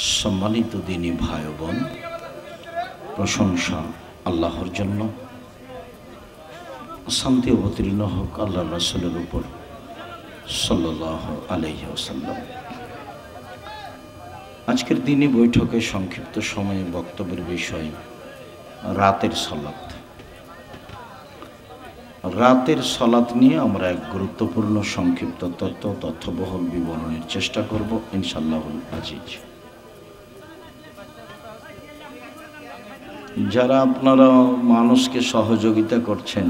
সম্মানিত দিনী ভাই বোন, প্রশংসা আল্লাহর জন্য, শান্তি অবতীর্ণ হোক আল্লাহ রাসূলের উপর সাল্লাল্লাহু আলাইহি ওয়াসাল্লাম। আজকের দিনী বৈঠকে সংক্ষিপ্ত সময়ে বক্তব্যের বিষয় রাতের সালাত। রাতের সালাত নিয়ে আমরা এক গুরুত্বপূর্ণ সংক্ষিপ্ত তথ্যবহুল বিবরণের চেষ্টা করব ইনশাআল্লাহুল আজিজ। যারা আপনারা মানুষকে সহযোগিতা করছেন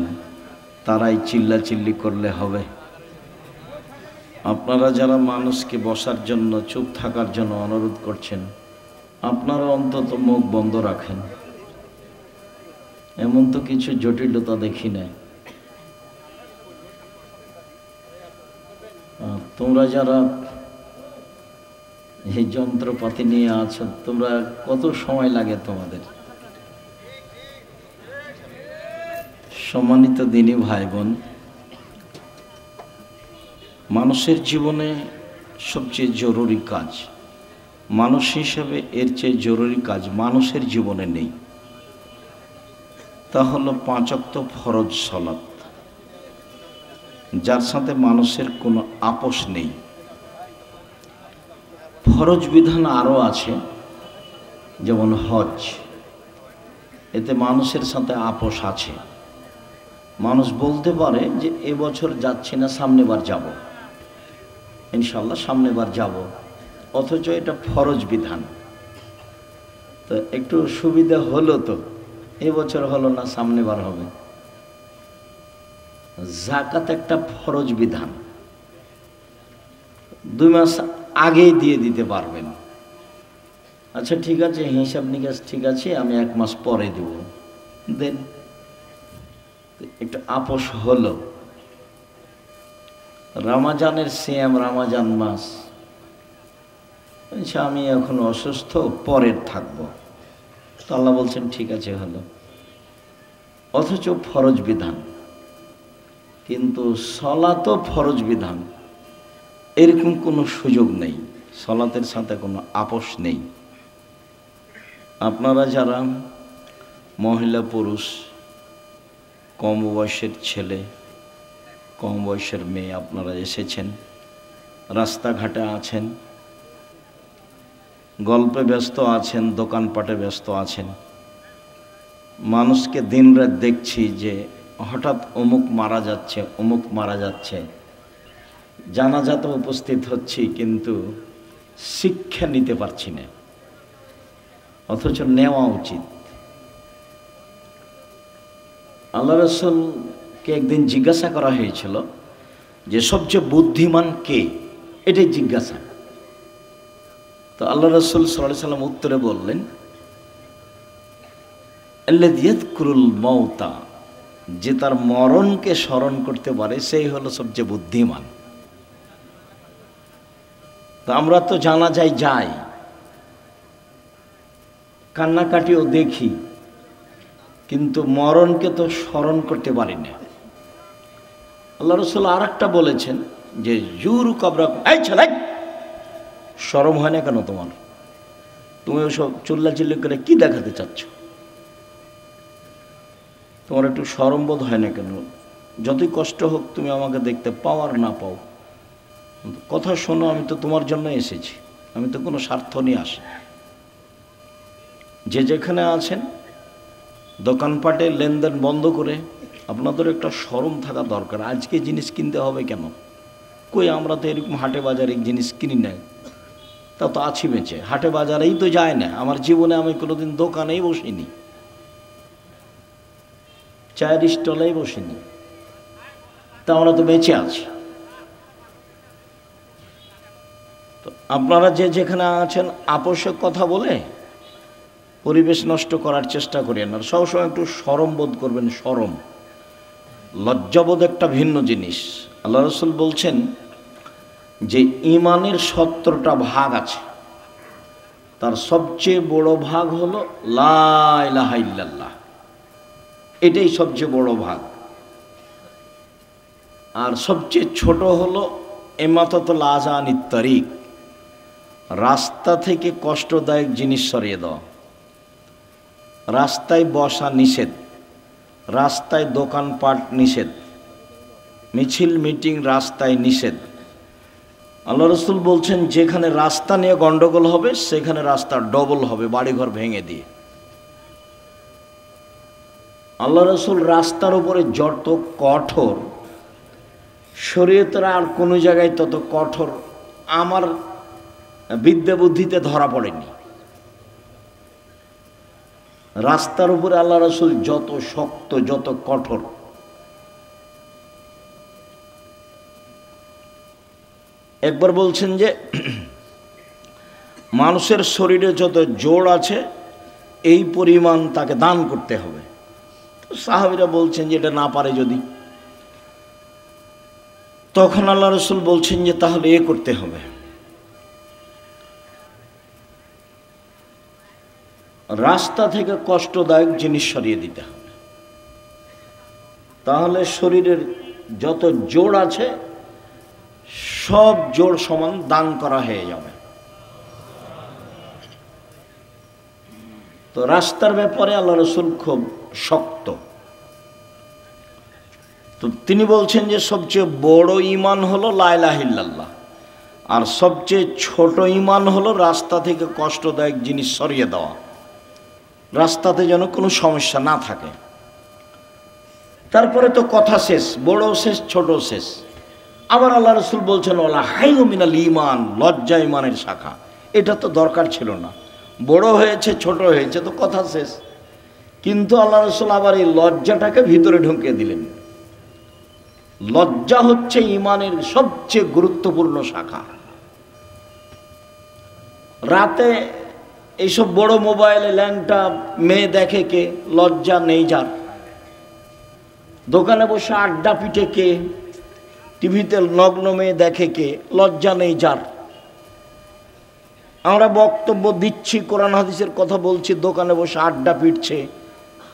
তারাই চিল্লাচিল্লি করলে হবে। আপনারা যারা মানুষকে বসার জন্য, চুপ থাকার জন্য অনুরোধ করছেন, আপনারা অন্তত মুখ বন্ধ রাখেন। এমন তো কিছু জটিলতা দেখি না। তোমরা যারা এই যন্ত্রপাতি নিয়ে আছো, তোমরা কত সময় লাগে তোমাদের? সম্মানিত দিনী ভাই বোন, মানুষের জীবনে সবচেয়ে জরুরি কাজ, মানুষ হিসেবে এর চেয়ে জরুরি কাজ মানুষের জীবনে নেই। তা হলো 5 ওয়াক্ত ফরজ সালাত, যার সাথে মানুষের কোনো আপোষ নেই। ফরজ বিধান আরও আছে, যেমন হজ, এতে মানুষের সাথে আপোষ আছে। মানুষ বলতে পারে যে এবছর যাচ্ছি না, সামনেবার যাব, ইনশাল্লাহ সামনেবার যাব, অথচ এটা ফরজ বিধান। তো একটু সুবিধা হলো, তো এবছর হলো না, সামনেবার হবে। যাকাত একটা ফরজ বিধান, 2 মাস আগেই দিয়ে দিতে পারবেন। আচ্ছা ঠিক আছে, হিসাব নিকাশ ঠিক আছে, আমি 1 মাস পরে দেব, দেন। একটু আপোষ হলো। রমজানের সিয়াম, রমজান মাস, আমি এখন অসুস্থ, পরের থাকবো, তো আল্লাহ বলছেন ঠিক আছে, হলো। অথচ ফরজ বিধান। কিন্তু সলাতও ফরজ বিধান, এরকম কোনো সুযোগ নেই, সলাতের সাথে কোনো আপোষ নেই। আপনারা যারা মহিলা পুরুষ, কম বয়সের ছেলে, কম বয়সের মেয়ে, আপনারা এসেছেন, রাস্তাঘাটে আছেন, গল্পে ব্যস্ত আছেন, দোকানপাটে ব্যস্ত আছেন, মানুষকে দিনরাত দেখছি যে হঠাৎ অমুক মারা যাচ্ছে, অমুক মারা যাচ্ছে, জানাজাতে উপস্থিত হচ্ছি, কিন্তু শিক্ষা নিতে পারছি না, অথচ নেওয়া উচিত। আল্লাহ রাসূলকে একদিন জিজ্ঞাসা করা হয়েছিল যে সবচেয়ে বুদ্ধিমান কে, এটাই জিজ্ঞাসা। তো আল্লাহ রাসূল সাল্লাল্লাহু আলাইহি ওয়াসাল্লাম উত্তরে বললেন, আল্লাযী ইয়াযকুরুল মাউতা, যে তার মরণকে স্মরণ করতে পারে, সেই হলো সবচেয়ে বুদ্ধিমান। তো আমরা তো জানাজায় যাই, কান্নাকাটিও দেখি, কিন্তু মরণকে তো স্মরণ করতে পারি না। আল্লাহ রাসূল আর একটা বলেছেন যে জুরু কবরাকুম, এই ছেলে, শরম হয় না কেন তোমার? তুমি ওসব চিল্লাচিল্লি করে কি দেখাতে চাচ্ছ? তোমার একটু শরম বোধ হয় না কেন? যতই কষ্ট হোক, তুমি আমাকে দেখতে পাও আর না পাও, কথা শোনো, আমি তো তোমার জন্য এসেছি, আমি তো কোনো স্বার্থ নিয়ে আসি। যে যেখানে আছেন, দোকানপাটে লেনদেন বন্ধ করে আপনাদের একটা শরম থাকা দরকার। আজকে জিনিস কিনতে হবে কেন? কই, আমরা তো এরকম হাটে বাজারে জিনিস কিনি না, তা তো আছি বেঁচে, হাটে বাজারেই তো যায় না। আমার জীবনে আমি কোনোদিন দোকানেই বসিনি, চায়ের স্টলেই বসিনি, তা আমরা তো বেঁচে আছি। তো আপনারা যে যেখানে আছেন, আপোষে কথা বলে পরিবেশ নষ্ট করার চেষ্টা করেন না। সবসময় একটু শরম বোধ করবেন। শরম, লজ্জাবোধ একটা ভিন্ন জিনিস। আল্লাহ রাসূল বলছেন যে ঈমানের 70টা ভাগ আছে, তার সবচেয়ে বড় ভাগ হলো লা ইলাহা ইল্লাল্লাহ, এটাই সবচেয়ে বড় ভাগ। আর সবচেয়ে ছোট হলো ইমাতাতুল আযানিত তারিক, রাস্তা থেকে কষ্টদায়ক জিনিস সরিয়ে দেওয়া। রাস্তায় বসা নিষেধ, রাস্তায় দোকানপাট নিষেধ, মিছিল মিটিং রাস্তায় নিষেধ। আল্লাহ রসুল বলছেন যেখানে রাস্তা নিয়ে গন্ডগোল হবে সেখানে রাস্তা ডবল হবে, বাড়িঘর ভেঙে দিয়ে। আল্লাহ রসুল রাস্তার উপরে যত কঠোর, শরীয়তের আর কোনো জায়গায় তত কঠোর আমার বিদ্যা বুদ্ধিতে ধরা পড়েনি। রাস্তার উপরে আল্লাহ রসুল যত শক্ত, যত কঠোর। একবার বলছেন যে মানুষের শরীরে যত জোড় আছে এই পরিমাণ তাকে দান করতে হবে। তো সাহাবীরা বলছেন যে এটা না পারে যদি, তখন আল্লাহ রসুল বলছেন যে তাহলে এ করতে হবে, রাস্তা থেকে কষ্টদায়ক জিনিস সরিয়ে দিতে হবে। তাহলে শরীরের যত জোড় আছে সব জোড় সমান দান করা হয়ে যাবে। তো রাস্তার ব্যাপারে আল্লাহ রসুল খুব শক্ত। তো তিনি বলছেন যে সবচেয়ে বড় ঈমান হলো লা ইলাহা ইল্লাল্লাহ, আর সবচেয়ে ছোট ঈমান হলো রাস্তা থেকে কষ্টদায়ক জিনিস সরিয়ে দেওয়া, রাস্তাতে যেন কোনো সমস্যা না থাকে। তারপরে তো কথা শেষ, বড় শেষ, ছোট শেষ। আবার আল্লাহ রসুল বলছেন ওয়ালা হাইয়ু মিনাল ঈমান, লজ্জা ঈমানের শাখা। এটা তো দরকার ছিল না, বড় হয়েছে ছোট হয়েছে তো কথা শেষ। কিন্তু আল্লাহ রসুল আবার এই লজ্জাটাকে ভিতরে ঢুকিয়ে দিলেন। লজ্জা হচ্ছে ঈমানের সবচেয়ে গুরুত্বপূর্ণ শাখা। রাতে এইসব বড় মোবাইলে ল্যাংটা মেয়ে দেখে কে? লজ্জা নেই যার। দোকানে বসে আড্ডা পিটে কে? টিভিতে নগ্ন মেয়ে দেখে কে? লজ্জা নেই যার। আমরা বক্তব্য দিচ্ছি, কোরআন হাদিসের কথা বলছি, দোকানে বসে আড্ডা পিটছে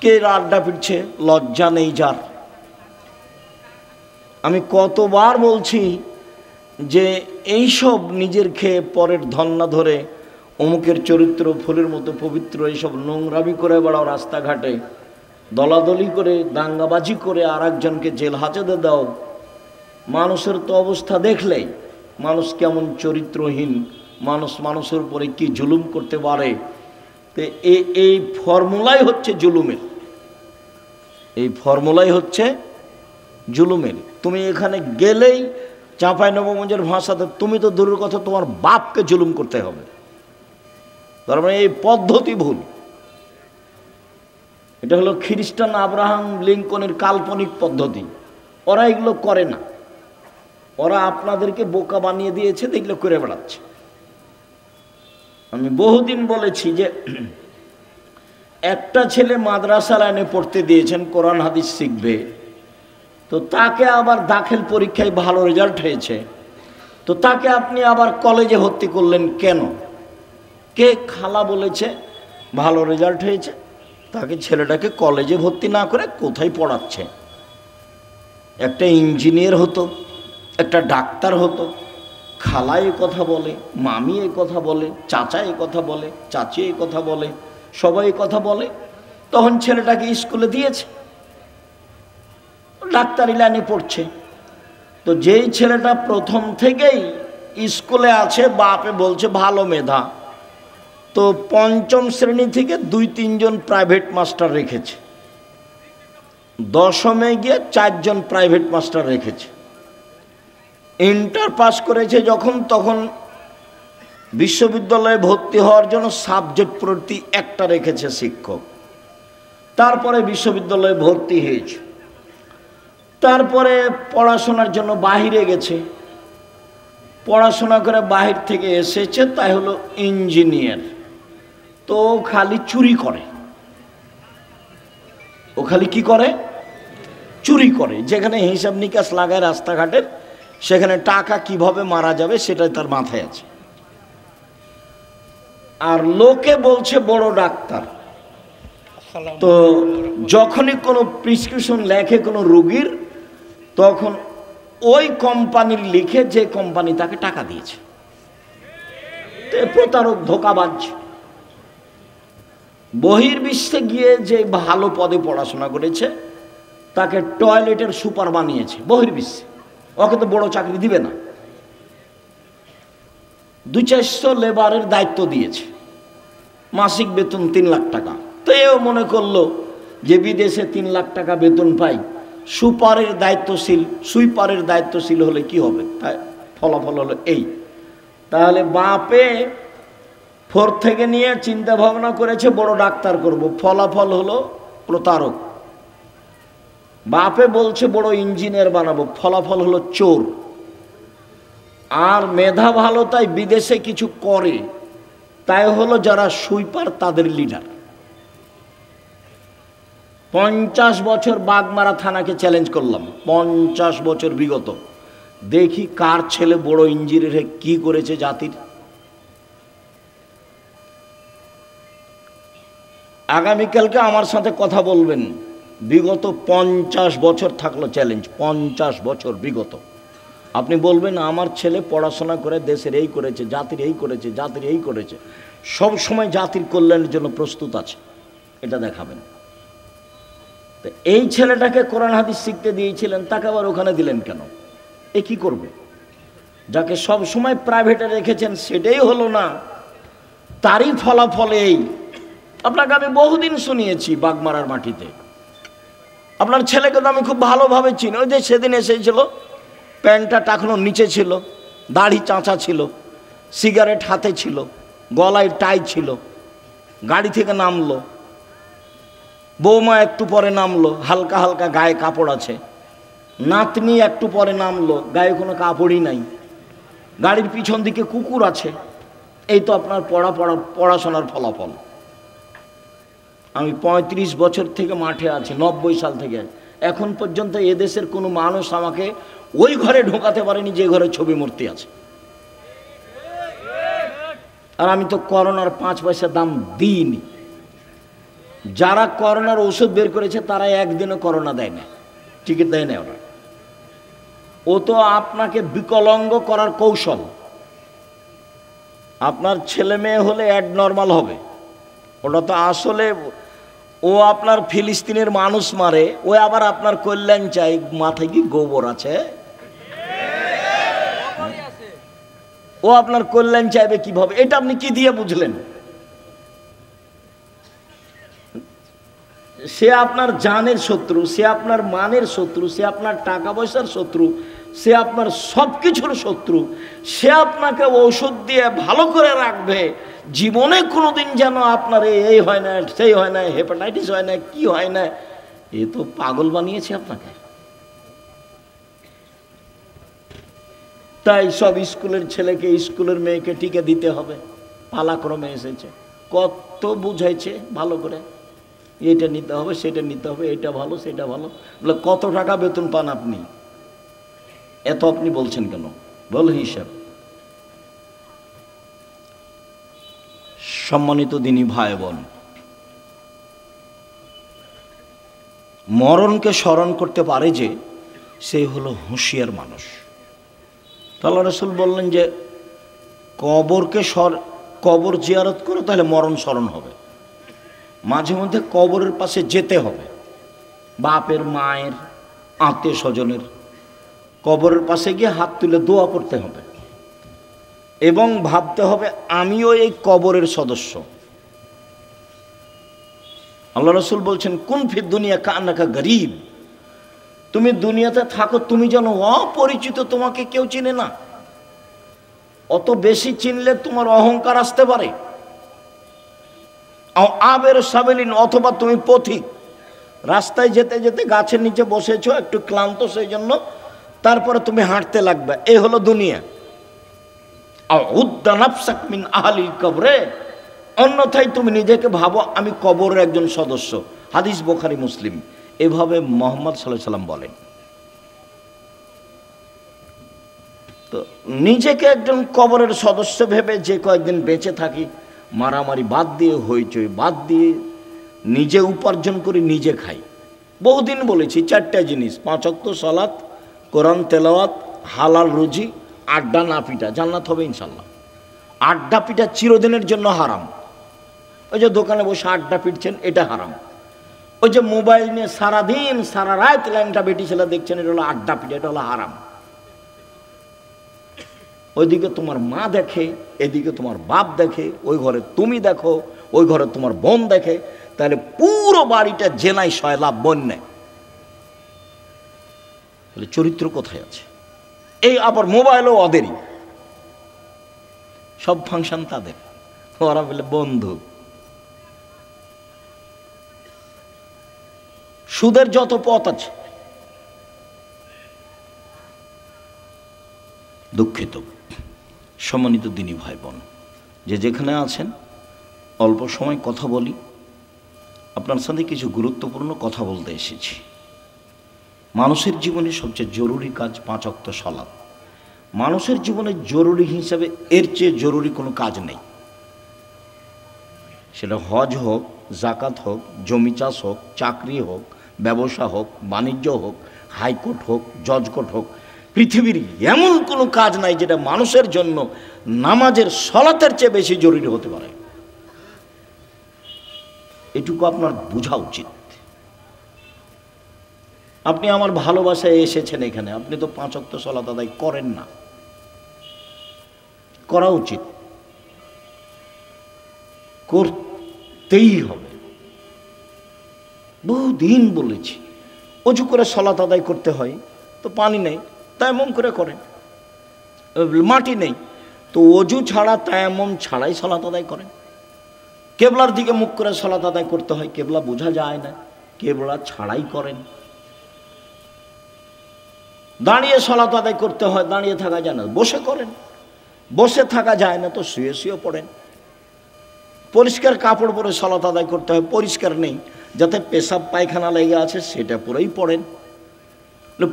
কে? আড্ডা পিটছে, লজ্জা নেই যার। আমি কতবার বলছি যে এইসব নিজের খেয়ে পরের ধন্না ধরে অমুকের চরিত্র ফুলের মতো পবিত্র, এইসব নোংরামি করে বেড়াও, রাস্তাঘাটে দলাদলি করে দাঙ্গাবাজি করে আর একজনকে জেল হাজতে দাও। মানুষের তো অবস্থা দেখলেই মানুষ কেমন চরিত্রহীন, মানুষের উপরে কি জুলুম করতে পারে। তো এই ফর্মুলাই হচ্ছে জুলুমের, এই ফর্মুলাই হচ্ছে জুলুমের। তুমি এখানে গেলেই চাঁপাইনবাবগঞ্জের ভাষাতে তুমি তো দূরের কথা তোমার বাপকে জুলুম করতে হবে। তার মানে এই পদ্ধতি ভুল। এটা হলো খ্রিস্টান আব্রাহাম লিঙ্কনের কাল্পনিক পদ্ধতি। ওরা এগুলো করে না, ওরা আপনাদেরকে বোকা বানিয়ে দিয়েছে, এগুলো করে বেড়াচ্ছে। আমি বহুদিন বলেছি যে একটা ছেলে মাদ্রাসা লাইনে পড়তে দিয়েছেন, কোরআন হাদিস শিখবে, তো তাকে আবার দাখিল পরীক্ষায় ভালো রেজাল্ট হয়েছে, তো তাকে আপনি আবার কলেজে ভর্তি করলেন কেন? কে খালা বলেছে ভালো রেজাল্ট হয়েছে? তাকে ছেলেটাকে কলেজে ভর্তি না করে কোথায় পড়াচ্ছে? একটা ইঞ্জিনিয়ার হতো, একটা ডাক্তার হতো। খালা এই কথা বলে, মামি এই কথা বলে, চাচা এই কথা বলে, চাচি এই কথা বলে, সবাই এই কথা বলে, তখন ছেলেটাকে স্কুলে দিয়েছে, ডাক্তারি লাইনে পড়ছে। তো যেই ছেলেটা প্রথম থেকেই স্কুলে আছে, বাপে বলছে ভালো মেধা, তো পঞ্চম শ্রেণী থেকে 2-3 জন প্রাইভেট মাস্টার রেখেছে, দশমে গিয়ে 4 জন প্রাইভেট মাস্টার রেখেছে। ইন্টার পাস করেছে যখন, তখন বিশ্ববিদ্যালয়ে ভর্তি হওয়ার জন্য সাবজেক্ট প্রতি একটা রেখেছে শিক্ষক। তারপরে বিশ্ববিদ্যালয়ে ভর্তি হয়েছে, তারপরে পড়াশোনার জন্য বাহিরে গেছে, পড়াশোনা করে বাহির থেকে এসেছে, তাই হলো ইঞ্জিনিয়ার। তো খালি চুরি করে, ও খালি কি করে? চুরি করে। যেখানে হিসাব নিকাশ লাগায় রাস্তাঘাটের, সেখানে টাকা কিভাবে মারা যাবে সেটাই তার মাথায় আছে। আর লোকে বলছে বড় ডাক্তার। তো যখনই কোনো প্রেসক্রিপশন লেখে কোনো রোগীর, তখন ওই কোম্পানির লিখে যে কোম্পানি তাকে টাকা দিয়েছে। তে প্রতারক, ধোঁকাবাজ। বহির্বিশ্বে গিয়ে যে ভালো পদে পড়াশোনা করেছে তাকে টয়লেটের সুপার বানিয়েছে বহির্বিশ্বে। ওকে তো বড় চাকরি দিবে না, 200-400 লেবারের দায়িত্ব দিয়েছে, মাসিক বেতন 3 লাখ টাকা। তো এও মনে করলো যে বিদেশে 3 লাখ টাকা বেতন পাই, সুইপারের দায়িত্বশীল হলে কি হবে? তাই ফলাফল হলো এই। তাহলে বাপে 4 থেকে নিয়ে চিন্তা ভাবনা করেছে বড় ডাক্তার করব, ফলাফল হলো প্রতারক। বাপে বলছে বড় ইঞ্জিনিয়ার বানাবো, ফলাফল হলো চোর। আর মেধা ভালো তাই বিদেশে কিছু করে, তাই হলো যারা সুইপার তাদের লিডার। 50 বছর বাগমারা থানাকে চ্যালেঞ্জ করলাম, 50 বছর বিগত, দেখি কার ছেলে বড় ইঞ্জিনিয়ার কি করেছে জাতির। আগামীকালকে আমার সাথে কথা বলবেন, বিগত 50 বছর থাকলো চ্যালেঞ্জ, 50 বছর বিগত। আপনি বলবেন আমার ছেলে পড়াশোনা করে দেশের এই করেছে, জাতির এই করেছে, জাতির এই করেছে, সব সময় জাতির কল্যাণের জন্য প্রস্তুত আছে, এটা দেখাবেন। তো এই ছেলেটাকে কোরআন হাদিস শিখতে দিয়েছিলেন, তাকে আবার ওখানে দিলেন কেন? এ কি করবে? যাকে সব সময় প্রাইভেটে রেখেছেন সেটাই হলো না, তারই ফলাফল এই। আপনাকে আমি বহুদিন শুনিয়েছি বাগমারার মাটিতে। আপনার ছেলেকে তো আমি খুব ভালোভাবে চিনি। ওই যে সেদিন এসেছিল, প্যান্টটা টাকানোর নিচে ছিল, দাড়ি চাঁচা ছিল, সিগারেট হাতে ছিল, গলায় টাই ছিল, গাড়ি থেকে নামলো, বৌমা একটু পরে নামলো, হালকা হালকা গায়ে কাপড় আছে, নাতনি একটু পরে নামলো, গায়ে কোনো কাপড়ই নাই, গাড়ির পিছন দিকে কুকুর আছে। এই তো আপনার পড়াশোনার ফলাফল। আমি 35 বছর থেকে মাঠে আছি, 90 সাল থেকে এখন পর্যন্ত এদেশের কোনো মানুষ আমাকে ওই ঘরে ঢোকাতে পারেনি যে ঘরে ছবি মূর্তি আছে। আর আমি তো করোনার 5 পয়সা দাম দিইনি। যারা করোনার ওষুধ বের করেছে তারা একদিনও করোনা দেয় না, টিকিট দেয় না ওরা। ও তো আপনাকে বিকলাঙ্গ করার কৌশল। আপনার ছেলে মেয়ে হলে অ্যাডনর্মাল হবে, ওটা তো আসলে ও আপনার ফিলিস্তিনের মানুষ মারে, ও আবার আপনার কল্যাণ চাই। মাথায় কি গোবর আছে? ও আপনার কল্যাণ চাইবে কিভাবে? এটা আপনি কি দিয়ে বুঝলেন? সে আপনার জানের শত্রু, সে আপনার মানের শত্রু, সে আপনার টাকা পয়সার শত্রু, সে আপনার সব কিছুর শত্রু। সে আপনাকে ঔষধ দিয়ে ভালো করে রাখবে, জীবনে কোনোদিন যেন আপনার এই হয় না, সেই হয় না, হেপাটাইটিস হয় না, কি হয় না। এ তো পাগল বানিয়েছে আপনাকে। তাই সব স্কুলের ছেলেকে, স্কুলের মেয়েকে টিকে দিতে হবে, পালাক্রমে এসেছে। কত বুঝাইছে ভালো করে, এটা নিতে হবে, সেটা নিতে হবে, এটা ভালো, সেটা ভালো। বলে কত টাকা বেতন পান আপনি? এত আপনি বলছেন কেন? বল হিসাব। সম্মানিত দিনী ভাই বোন, মরণকে স্মরণ করতে পারে যে সে হলো হুঁশিয়ার মানুষ। আল্লাহ রাসূল বললেন যে কবর জিয়ারত করো, তাহলে মরণ স্মরণ হবে। মাঝে মধ্যে কবরের পাশে যেতে হবে, বাপের, মায়ের, আত্মীয় স্বজনের কবরের পাশে গিয়ে হাত তুলে দোয়া করতে হবে এবং ভাবতে হবে আমিও এই কবরের সদস্য। আল্লাহ রাসূল বলছেন কুন ফিদ দুনিয়া কান্নাকা গরীব, তুমি দুনিয়াতে থাকো তুমি যেন অপরিচিত, তোমাকে কেউ চিনে না। অত বেশি চিনলে তোমার অহংকার আসতে পারে। আবের সাবেলিন, অথবা তুমি পথিক, রাস্তায় যেতে যেতে গাছের নিচে বসেছো, একটু ক্লান্ত সেই জন্য, তারপরে তুমি হাঁটতে লাগবে। এই হলো দুনিয়া। মিন আহলিল কবরে, অন্যথায় তুমি নিজেকে ভাবো আমি কবরের একজন সদস্য। হাদিস বুখারী মুসলিম। এভাবে মুহাম্মদ সাল্লাল্লাহু আলাইহি সাল্লাম বলেন। তো নিজেকে একজন কবরের সদস্য ভেবে যে কয়েকদিন বেঁচে থাকি, মারামারি বাদ দিয়ে, হইচই বাদ দিয়ে, নিজে উপার্জন করি, নিজে খাই। বহুদিন বলেছি 4টা জিনিস: 5 ওয়াক্ত সালাত, কোরআন তেলাওয়াত, হালাল রুজি, আড্ডা না পিটা, জান্নাত হবে ইনশাল্লাহ। আড্ডা পিটা চিরদিনের জন্য হারাম। ওই যে দোকানে বসে আড্ডা পিটছেন, এটা হারাম। ওই যে মোবাইল নিয়ে সারাদিন সারা রাত ল্যাংটা বেটি ছেলে দেখছেন, এটা হলো আড্ডা পিটা, এটা হলো হারাম। ওইদিকে তোমার মা দেখে, এদিকে তোমার বাপ দেখে, ওই ঘরে তুমি দেখো, ওই ঘরে তোমার বোন দেখে, তাহলে পুরো বাড়িটা জেনাই সয়লাভ বন্যায়। তাহলে চরিত্র কোথায় আছে? এই আবার মোবাইলও ওদেরই, সব ফাংশন তাদের, ওরা বলে বন্ধু। সুদের যত পথ আছে, দুঃখিত সম্মানিত দিনী ভাই বোন, যে যেখানে আছেন অল্প সময় কথা বলি, আপনার সাথে কিছু গুরুত্বপূর্ণ কথা বলতে এসেছি। মানুষের জীবনে সবচেয়ে জরুরি কাজ 5 ওয়াক্ত সালাত। মানুষের জীবনে জরুরি হিসাবে এর চেয়ে জরুরি কোনো কাজ নেই। সেটা হজ হোক, জাকাত হোক, জমি চাষ হোক, চাকরি হোক, ব্যবসা হোক, বাণিজ্য হোক, হাইকোর্ট হোক, জজ কোর্ট হোক, পৃথিবীর এমন কোনো কাজ নাই যেটা মানুষের জন্য নামাজের সালাতের চেয়ে বেশি জরুরি হতে পারে। এটুকু আপনার বোঝা উচিত। আপনি আমার ভালোবাসায় এসেছেন এখানে, আপনি তো 5 ওয়াক্ত সালাত আদায় করেন না, করা উচিত, করতেই হবে। বহুদিন বলেছি, অজু করে সালাত আদায় করতে হয়, তো পানি নেই, তায়াম্মুম করে করেন। মাটি নেই, তো অজু ছাড়া তায়াম্মুম ছাড়াই সালাত আদায় করেন। কেবলার দিকে মুখ করে সালাত আদায় করতে হয়, কেবলা বোঝা যায় না, কেবলা ছাড়াই করেন। দাঁড়িয়ে সালাত আদায় করতে হয়, দাঁড়িয়ে থাকা যায় না, বসে করেন। বসে থাকা যায় না তো শুয়ে শুয়ে পড়েন। পরিষ্কার কাপড় পরে সালাত আদায় করতে হয়, পরিষ্কার নেই, যাতে পেশাব পায়খানা লেগে আছে সেটা পরেই পড়েন।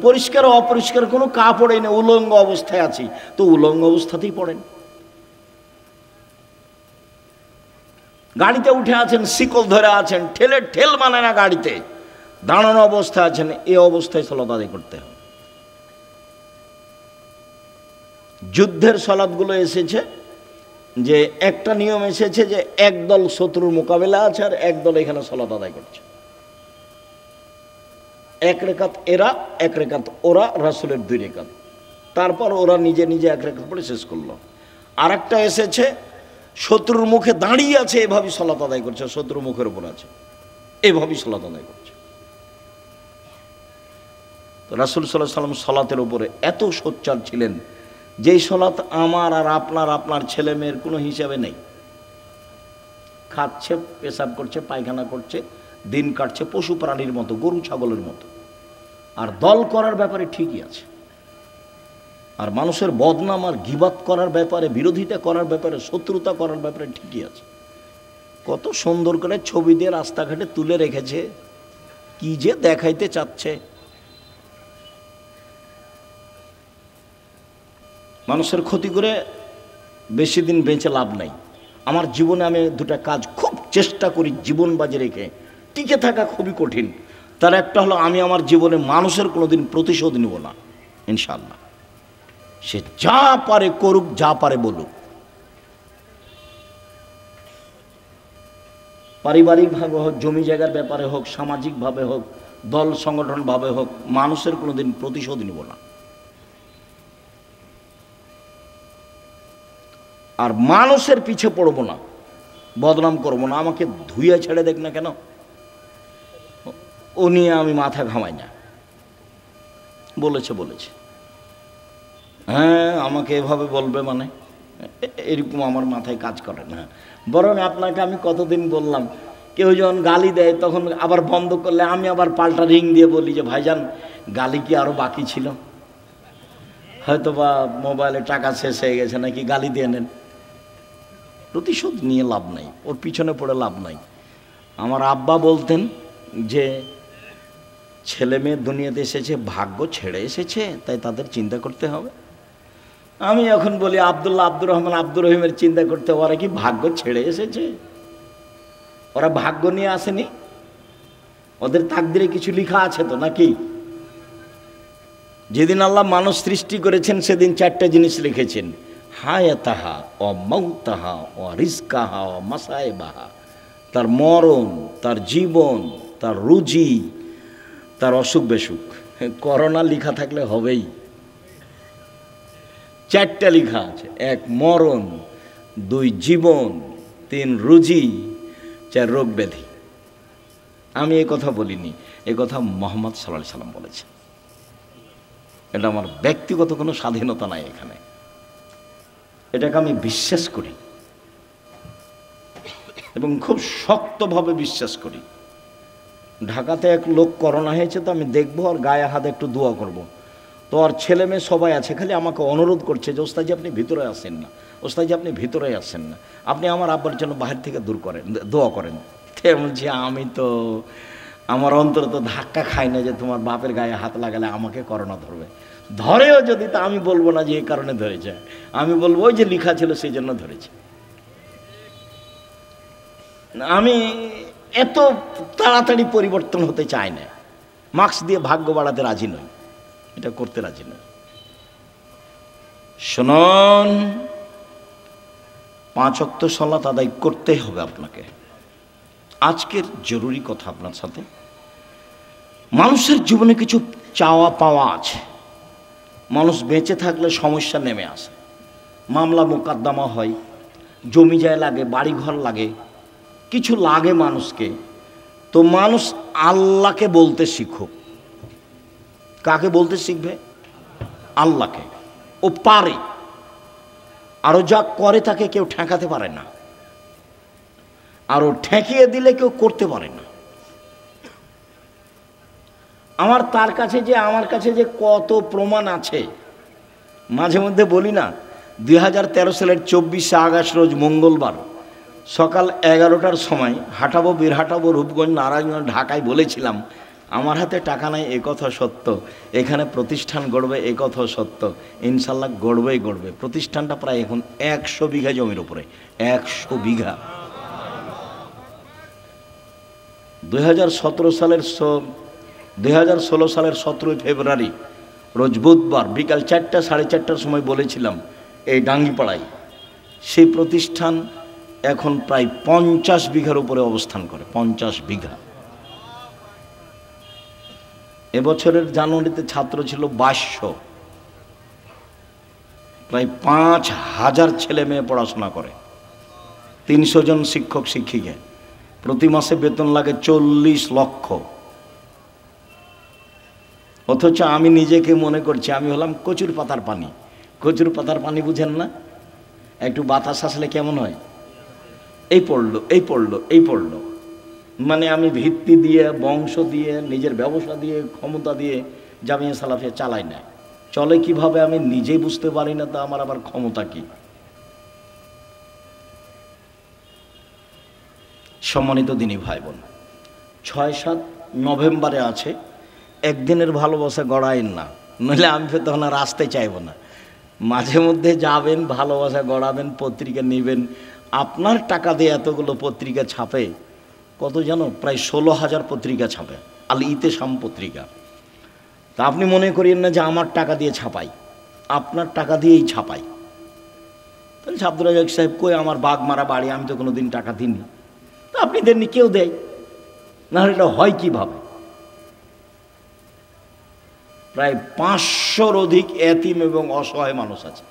পরিষ্কার অপরিষ্কার কোনো কাপড়ই নেই, উলঙ্গ অবস্থায় আছি, তো উলঙ্গ অবস্থাতেই পড়েন। গাড়িতে উঠে আছেন, শিকল ধরে আছেন, ঠেল মানে না গাড়িতে, দাঁড়ানো অবস্থায় আছেন, এই অবস্থায় সালাত আদায় করতে হবে। যুদ্ধের সালাতগুলো এসেছে যে একটা নিয়ম এসেছে যে একদল শত্রুর মোকাবেলা আছে আর একদল এখানে সালাত আদায় করছে, 1 রেখাত এরা 1 রেখাত ওরা, রাসূলের 2 রেখাত, তারপর ওরা নিজে নিজে 1 রেখাত পড়ে শেষ করলো। আর একটা এসেছে শত্রুর মুখে দাঁড়িয়ে আছে, এভাবেই সালাত আদায় করছে, শত্রুর মুখের উপর আছে, এভাবেই সালাত আদায় করছে। তো রাসূল সাল্লাল্লাহু আলাইহি ওয়াসাল্লাম সালাতের উপরে এত সোচ্চার ছিলেন, যেই সালাত আমার আর আপনার ছেলে মেয়ের কোনো হিসাবে নেই। খাচ্ছে, পেশাব করছে, পায়খানা করছে, দিন কাটছে পশু প্রাণীর মতো, গরু ছাগলের মতো। আর দল করার ব্যাপারে ঠিকই আছে, আর মানুষের বদনাম আর গীবাত করার ব্যাপারে, বিরোধিতা করার ব্যাপারে, শত্রুতা করার ব্যাপারে ঠিকই আছে। কত সুন্দর করে ছবি দিয়ে রাস্তাঘাটে তুলে রেখেছে, কি যে দেখাইতে চাচ্ছে। মানুষের ক্ষতি করে বেশি দিন বেঁচে লাভ নাই। আমার জীবনে আমি 2টা কাজ খুব চেষ্টা করি জীবন বাজি রেখে, টিকে থাকা খুবই কঠিন। তার একটা হলো, আমি আমার জীবনে মানুষের কোনোদিন প্রতিশোধ নিব না, ইনশাআল্লাহ। সে যা পারে করুক, যা পারে বলুক। পারিবারিকভাবে হোক, জমি জায়গার ব্যাপারে হোক, সামাজিকভাবে হোক, দল সংগঠনভাবে হোক, মানুষের কোনোদিন প্রতিশোধ নিব না। আর মানুষের পিছে পড়ব না, বদনাম করব না। আমাকে ধুইয়া ছেড়ে দেখ না কেন, ও নিয়ে আমি মাথা ঘামাই না। বলেছে হ্যাঁ আমাকে এভাবে বলবে, মানে এরকম আমার মাথায় কাজ করে না। বরং আপনাকে আমি কতদিন বললাম, কেউ যখন গালি দেয় তখন আবার বন্ধ করলে আমি আবার পাল্টা রিং দিয়ে বলি যে ভাইজান গালি কি আরও বাকি ছিল, হয়তো বা মোবাইলে টাকা শেষ হয়ে গেছে, নাকি গালি দিয়ে নেন। প্রতিশোধ নিয়ে লাভ নাই, ওর পিছনে পড়ে লাভ নাই। আমার আব্বা বলতেন যে ছেলে মেয়ে দুনিয়াতে এসেছে ভাগ্য ছেড়ে এসেছে, তাই তাদের চিন্তা করতে হবে। আমি এখন বলি আব্দুল্লাহ, আব্দুর রহমান, আব্দুর রহিমের চিন্তা করতে, ওরা কি ভাগ্য ছেড়ে এসেছে? ওরা ভাগ্য নিয়ে আসেনি, ওদের তাকদিরে কিছু লেখা আছে তো নাকি? যেদিন আল্লাহ মানুষ সৃষ্টি করেছেন সেদিন 4টে জিনিস লিখেছেন, হায়াতাহা ও মাউতাহা ও রিজকাহা ও মাসায়েবাহা, তার মরণ, তার জীবন, তার রুজি, তার অসুখ বেসুখ। করোনা লেখা থাকলে হবেই। 4টা লেখা আছে, 1 মরণ, 2 জীবন, 3 রুজি, 4 রোগ ব্যাধি। আমি এই কথা বলিনি, এ কথা মুহাম্মদ সাল্লাল্লাহু আলাইহি সাল্লাম বলেছেন। এটা আমার ব্যক্তিগত কোনো স্বাধীনতা নাই এখানে, এটাকে আমি বিশ্বাস করি এবং খুব শক্তভাবে বিশ্বাস করি। ঢাকাতে এক লোক করোনা হয়েছে, তো আমি দেখবো আর গায়ে হাতে একটু দোয়া করব। তো আর ছেলে মেয়ে সবাই আছে, খালি আমাকে অনুরোধ করছে যে ওস্তাদজি আপনি ভিতরে আসেন না, ওস্তাদজি আপনি ভিতরে আসেন না, আপনি আমার আব্বার জন্য বাহির থেকে দূর করেন, দোয়া করেন। বলছি আমি তো আমার অন্তর তো ধাক্কা খাই না যে তোমার বাপের গায়ে হাত লাগালে আমাকে করোনা ধরবে। ধরেও যদি, তা আমি বলবো না যে এই কারণে ধরেছে, আমি বলবো ওই যে লেখা ছিল সেই জন্য ধরেছে। আমি এত তাড়াতাড়ি পরিবর্তন হতে চাই না, মাস্ক দিয়ে ভাগ্য বাড়াতে রাজি নই, এটা করতে রাজি নই। শুনুন, 5 ওয়াক্ত সালাত আদায় করতেই হবে আপনাকে। আজকের জরুরি কথা আপনার সাথে, মানুষের জীবনে কিছু চাওয়া পাওয়া আছে। মানুষ বেঁচে থাকলে সমস্যা নেমে আসে, মামলা মোকদ্দমা হয়, জমি জায়গা লাগে, বাড়িঘর লাগে, কিছু লাগে মানুষকে। তো মানুষ আল্লাহকে বলতে শিখুক। কাকে বলতে শিখবে? আল্লাহকে। ও পারে, আরও যা করে তাকে কেউ ঠেকাতে পারে না, আরও ঠেকিয়ে দিলে কেউ করতে পারে না। আমার কাছে যে কত প্রমাণ আছে, মাঝে মধ্যে বলি না, 2013 সালের 24শে আগস্ট রোজ মঙ্গলবার সকাল 11টার সময় হাঁটাবো, বীরহাটাবো, রূপগঞ্জ, নারায়ণগঞ্জ, ঢাকায় বলেছিলাম আমার হাতে টাকা নাই, এ কথা সত্য, এখানে প্রতিষ্ঠান গড়বে, এ কথা সত্য, ইনশাল্লাহ গড়বেই গড়বে। প্রতিষ্ঠানটা প্রায় এখন 100 বিঘা জমির উপরে, 100 বিঘা। 2016 সালের 17 ফেব্রুয়ারি রোজ বুধবার বিকাল 4টা 4:30টার সময় বলেছিলাম এই ডাঙ্গিপাড়ায়, সেই প্রতিষ্ঠান এখন প্রায় 50 বিঘার উপরে অবস্থান করে, 50 বিঘা। এবছরের জানুয়ারিতে ছাত্র ছিল 2200, প্রায় 5000 ছেলে মেয়ে পড়াশোনা করে, 300 জন শিক্ষক শিক্ষিকা, প্রতি মাসে বেতন লাগে 40 লক্ষ। অথচ আমি নিজেকে মনে করছি আমি হলাম কচুর পাতার পানি। কচুর পাতার পানি বুঝেন না? একটু বাতাস আসলে কেমন হয়, এই পড়লো, এই পড়লো, এই পড়লো। মানে আমি ভিত্তি দিয়ে, বংশ দিয়ে, নিজের ব্যবসা দিয়ে, ক্ষমতা দিয়ে জামিয়া সালাফিয়া চালাই না। চলে কিভাবে আমি নিজেই বুঝতে পারি না, তা আমার আবার ক্ষমতা কি? সম্মানিত দিনী ভাই বোন, 6-7 নভেম্বরে আছে, একদিনের ভালোবাসা গড়াইন না, নইলে আমি তখন আর আসতে চাইব না। মাঝে মধ্যে যাবেন, ভালোবাসা গড়াবেন, পত্রিকা নেবেন। আপনার টাকা দিয়ে এতগুলো পত্রিকা ছাপে, কত জানো? প্রায় 16,000 পত্রিকা ছাপে, আল ইতেসাম পত্রিকা। তা আপনি মনে করিয়েন না যে আমার টাকা দিয়ে ছাপাই, আপনার টাকা দিয়েই ছাপাই। তাহলে আব্দুর রাজ্জাক সাহেব কই, আমার বাঘ মারা বাড়ি, আমি তো কোনো দিন টাকা দিইনি। তা আপনি দেননি, কেউ দেয় না, এটা হয় কিভাবে? প্রায় 500-র অধিক এতিম এবং অসহায় মানুষ আছে,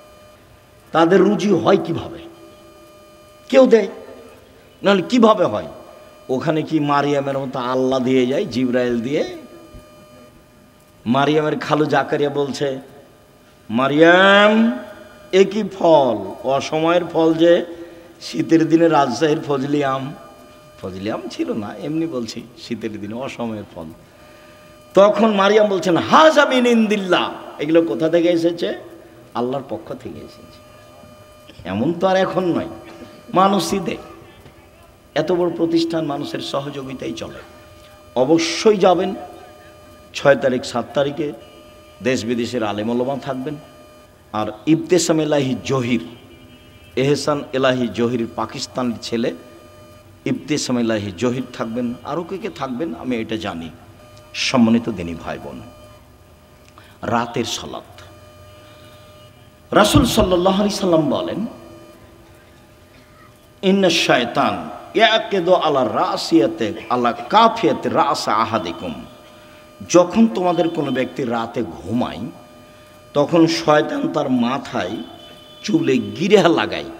তাদের রুজি হয় কিভাবে? কেউ দেয়, নাহলে কিভাবে হয়? ওখানে কি মারিয়ামের মতো আল্লাহ দিয়ে যায়, জিবরাইল দিয়ে? মারিয়ামের খালু জাকারিয়া বলছে, মারিয়াম এ কি ফল, অসময়ের ফল যে, শীতের দিনে রাজশাহীর ফজলি আম, ফজলি আম ছিল না, এমনি বলছি, শীতের দিনে অসময়ের ফল। তখন মারিয়াম বলছেন, হাযা মিন ইনদিল্লাহ, এগুলো কোথা থেকে এসেছে? আল্লাহর পক্ষ থেকে এসেছে। এমন তো আর এখন নয়, মানুষই দেয়। এত বড় প্রতিষ্ঠান, মানুষের সহযোগিতাই চলে। অবশ্যই যাবেন 6 তারিখ 7 তারিখে, দেশ বিদেশের আলেম ওলামা থাকবেন। আর ইবতেসাম এলাহি জহির, এহসান এলাহি জহির পাকিস্তানের ছেলে, ইবতেসাম এলাহি জহির থাকবেন, আরও কে থাকবেন আমি এটা জানি। সম্মানিত দিনী ভাই বোন, রাতের সালাত, রাসূল সাল্লাল্লাহু আলাইহি সাল্লাম বলেন, ইন্না শায়তান ইয়াকিদু আলা রাসিয়াতে আলা কাফিয়াতে রাস আহাদিকুম। যখন তোমাদের কোনো ব্যক্তি রাতে ঘুমায় তখন শয়তান তার মাথায় চুলে গিরা লাগায়,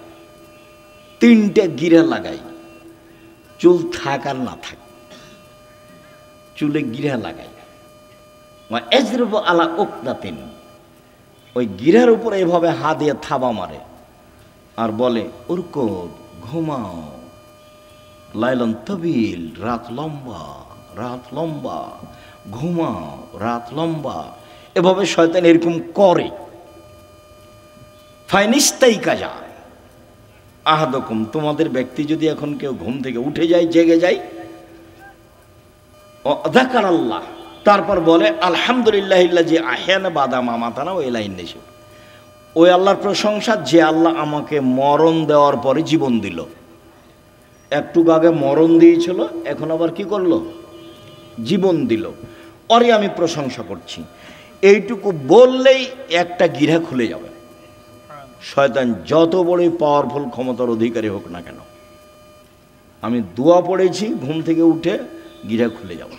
3টে গিরা লাগায়, চুল থাক আর না থাক, চুলে গিরা লাগায়। এজরব আলা উকদাতিন, ওই গিরার উপরে এভাবে হাত দিয়ে থাবা মারে আর বলে, উরকুদ, ঘুমাও, লাইলান তবিল, রাত লম্বা, রাত লম্বা, ঘুমাও, রাত লম্বা। এভাবে শয়তান এরকম করে। ফাইনিস্তাই কাজা আহাদকুম, তোমাদের ব্যক্তি যদি এখন কেউ ঘুম থেকে উঠে যায়, জেগে যায়, যাকার আল্লাহ, তারপর বলে আলহামদুলিল্লাহিল্লাযী আহয়ানা বাদা মা মাতানা ওয়া ইলাইহিন নুশুর, ওই আল্লাহর প্রশংসা যে আল্লাহ আমাকে মরণ দেওয়ার পরে জীবন দিল। একটু আগে মরণ দিয়েছিল, এখন আবার কি করলো? জীবন দিল, ওরে আমি প্রশংসা করছি। এইটুকু বললেই একটা গিরা খুলে যাবে। শয়তান যত বড়ই পাওয়ারফুল ক্ষমতার অধিকারী হোক না কেন, আমি দোয়া পড়েছি, ঘুম থেকে উঠে গিরা খুলে যাব।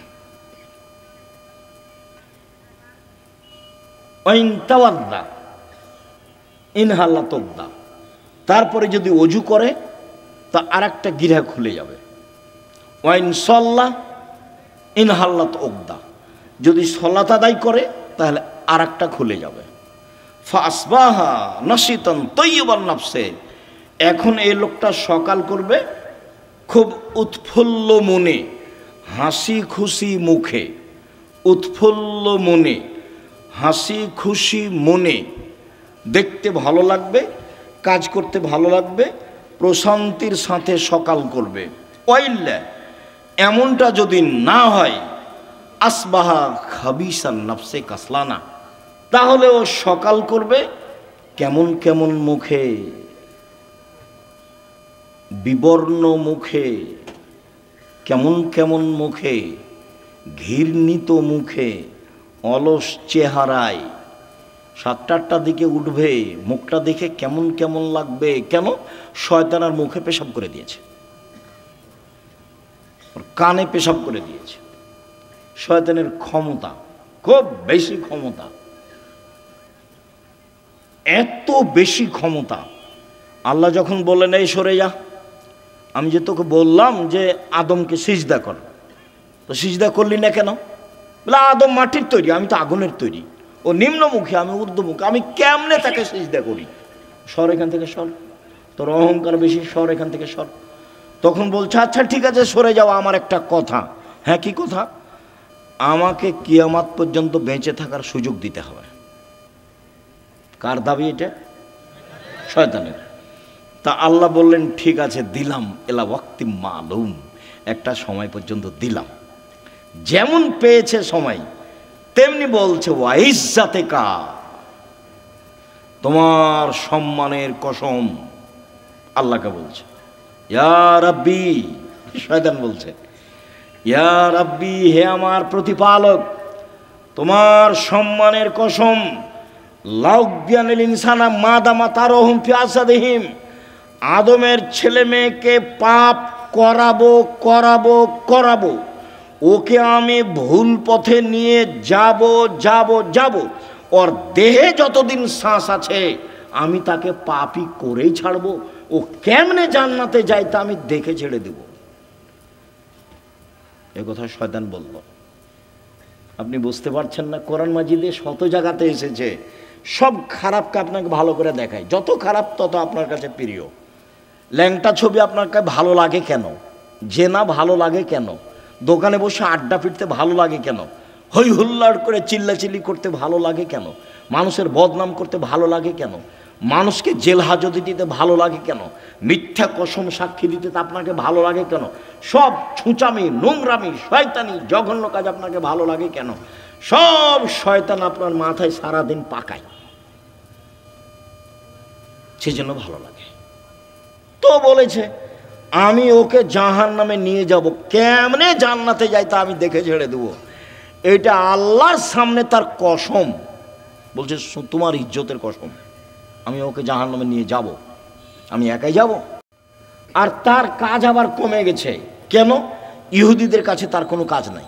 তারপরে যদি অজু করে তা আর একটা গিরা খুলে যাবে। ওয়াইন সল্লা ইনহাল্লাত ওকদা, যদি সলাত আদায় করে তাহলে আর একটা খুলে যাবে। ফাসবাহা নাশিতান তয়্যিবান নাফসে, এখন এই লোকটা সকাল করবে খুব উৎফুল্ল মনে, হাসি খুশি মুখে, উৎফুল্ল মনে, হাসি খুশি মনে, দেখতে ভালো লাগবে, কাজ করতে ভালো লাগবে, প্রশান্তির সাথে সকাল করবে। ওয়াইল্লা, এমনটা যদি না হয়, আসবাহা খাবিসান নাফসে কাসলানা, তাহলে ও সকাল করবে কেমন কেমন মুখে, বিবর্ণ মুখে, কেমন কেমন মুখে, ঘৃণিত মুখে, অলস চেহারায়। 7টার দিকে উঠবে, মুখটা দেখে কেমন কেমন লাগবে। কেন? শয়তান আর মুখে পেশাব করে দিয়েছে, কানে পেশাব করে দিয়েছে। শয়তানের ক্ষমতা খুব বেশি, ক্ষমতা এত বেশি ক্ষমতা। আল্লাহ যখন বললেন এই সরে যা, আমি যে তোকে বললাম যে আদমকে সিজদা কর, তো সিজদা করলি না কেন? বলে আদম মাটির তৈরি, আমি তো আগুনের তৈরি, ও নিম্নমুখী, আমি ঊর্ধ্বমুখী, আমি কেমনে তাকে সিজদা করি? সর এখান থেকে, সর, তোর অহংকার বেশি, সর এখান থেকে, সর। তখন বলছে আচ্ছা ঠিক আছে সরে যাও, আমার একটা কথা। হ্যাঁ, কি কথা? আমাকে কিয়ামত পর্যন্ত বেঁচে থাকার সুযোগ দিতে হবে। কার দাবি এটা? শয়তানের। তা আল্লাহ বললেন ঠিক আছে দিলাম, এলা ওয়াক্তি মালুম, একটা সময় পর্যন্ত দিলাম। যেমন পেয়েছে সময়, তেমনি বলছে ওয়াইজ্জাতে কা, তোমার সম্মানের কসম, আল্লাহকে বলছে। ইয়া রাব্বি, শয়তান বলছে ইয়া রাব্বি, হে আমার প্রতিপালক, তোমার সম্মানের কসম, লাউবিয়ানিল ইনসানা মাদামা তারহুম ফি আসাদিহিম, আদমের ছেলে মেয়েকে পাপ করাবো করাবো করাবো, ওকে আমি ভুল পথে নিয়ে যাব যাব যাব, ওর দেহে যতদিন শ্বাস আছে আমি তাকে পাপই করেই ছাড়বো। ও কেমনে জান্নাতে যায় তা আমি দেখে ছেড়ে দেব। এ কথা শয়তান বলল। আপনি বুঝতে পারছেন না? কোরআন মাজিদে শত জায়গাতে এসেছে, সব খারাপকে আপনাকে ভালো করে দেখায়। যত খারাপ তত আপনার কাছে প্রিয়। ল্যাংটা ছবি আপনার কাছে ভালো লাগে কেন? জেনা ভালো লাগে কেন? দোকানে বসে আড্ডা ফিরতে ভালো লাগে কেন? হই হুল্লাড় করে চিল্লাচিল্লি করতে ভালো লাগে কেন? মানুষের বদনাম করতে ভালো লাগে কেন? মানুষকে জেল হাজতে দিতে ভালো লাগে কেন? মিথ্যা কসম সাক্ষী দিতে আপনাকে ভালো লাগে কেন? সব ছুঁচামি, নোংরামি, শয়তানি, জঘন্য কাজ আপনাকে ভালো লাগে কেন? সব শয়তান আপনার মাথায় সারাদিন পাকায়, সেজন্য ভালো লাগে। তো বলেছে আমি ওকে জাহান্নামে নিয়ে যাব, কেমনে জান্নাতে যাই তা আমি দেখে ছেড়ে দেবো। এটা আল্লাহর সামনে তার কসম, বলছে তোমার ইজ্জতের কসম। আমি ওকে জাহান্নামে নিয়ে যাব, আমি একাই যাব। আর তার কাজ আবার কমে গেছে। কেন? ইহুদিদের কাছে তার কোনো কাজ নাই।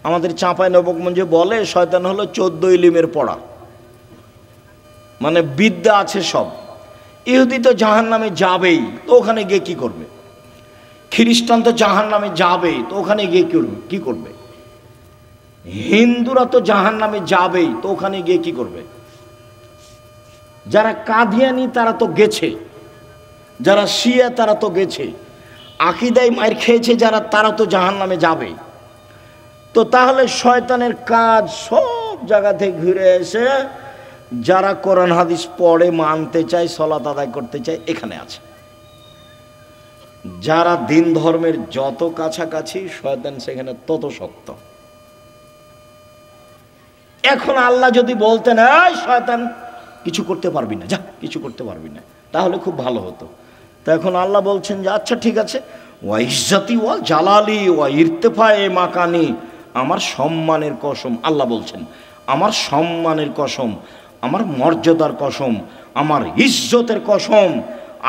আমাদের চাঁপাই নবগঞ্জে বলে শয়তান হলো 14 ইলিমের পড়া, মানে বিদ্যা আছে সব। ইহুদি তো জাহান্নামে যাবেই, তো ওখানে গিয়ে কি করবে? খ্রিস্টান তো জাহান্নামে যাবেই, তো ওখানে গিয়ে কি করবে? হিন্দুরা তো জাহান্নামে যাবেই, তো ওখানে গিয়ে কি করবে? যারা কাদিয়ানি তারা তো গেছে, যারা শিয়া তারা তো গেছে, আকীদায় মার খেয়েছে যারা, তারা তো জাহান্নামে যাবে। তো তাহলে শয়তানের কাজ সব জায়গা থেকে ঘুরে এসে যারা কোরআন হাদিস পড়ে, মানতে চায়, সালাত আদায় করতে চায়, এখানে আছে। যারা দিন ধর্মের যত কাছাকাছি, শয়তান সেখানে তত শক্ত। এখন আল্লাহ যদি বলতেন এই শয়তান কিছু করতে পারবি না, যা কিছু করতে পারবি না, তাহলে খুব ভালো হতো। তো এখন আল্লাহ বলছেন যে আচ্ছা ঠিক আছে, ওয়া ইজ্জতি ওয়া জালালি ওয়া ইরতিফায়ে মাকানি, আমার সম্মানের কসম, আল্লাহ বলছেন আমার সম্মানের কসম, আমার মর্যাদার কসম, আমার ইজ্জতের কসম,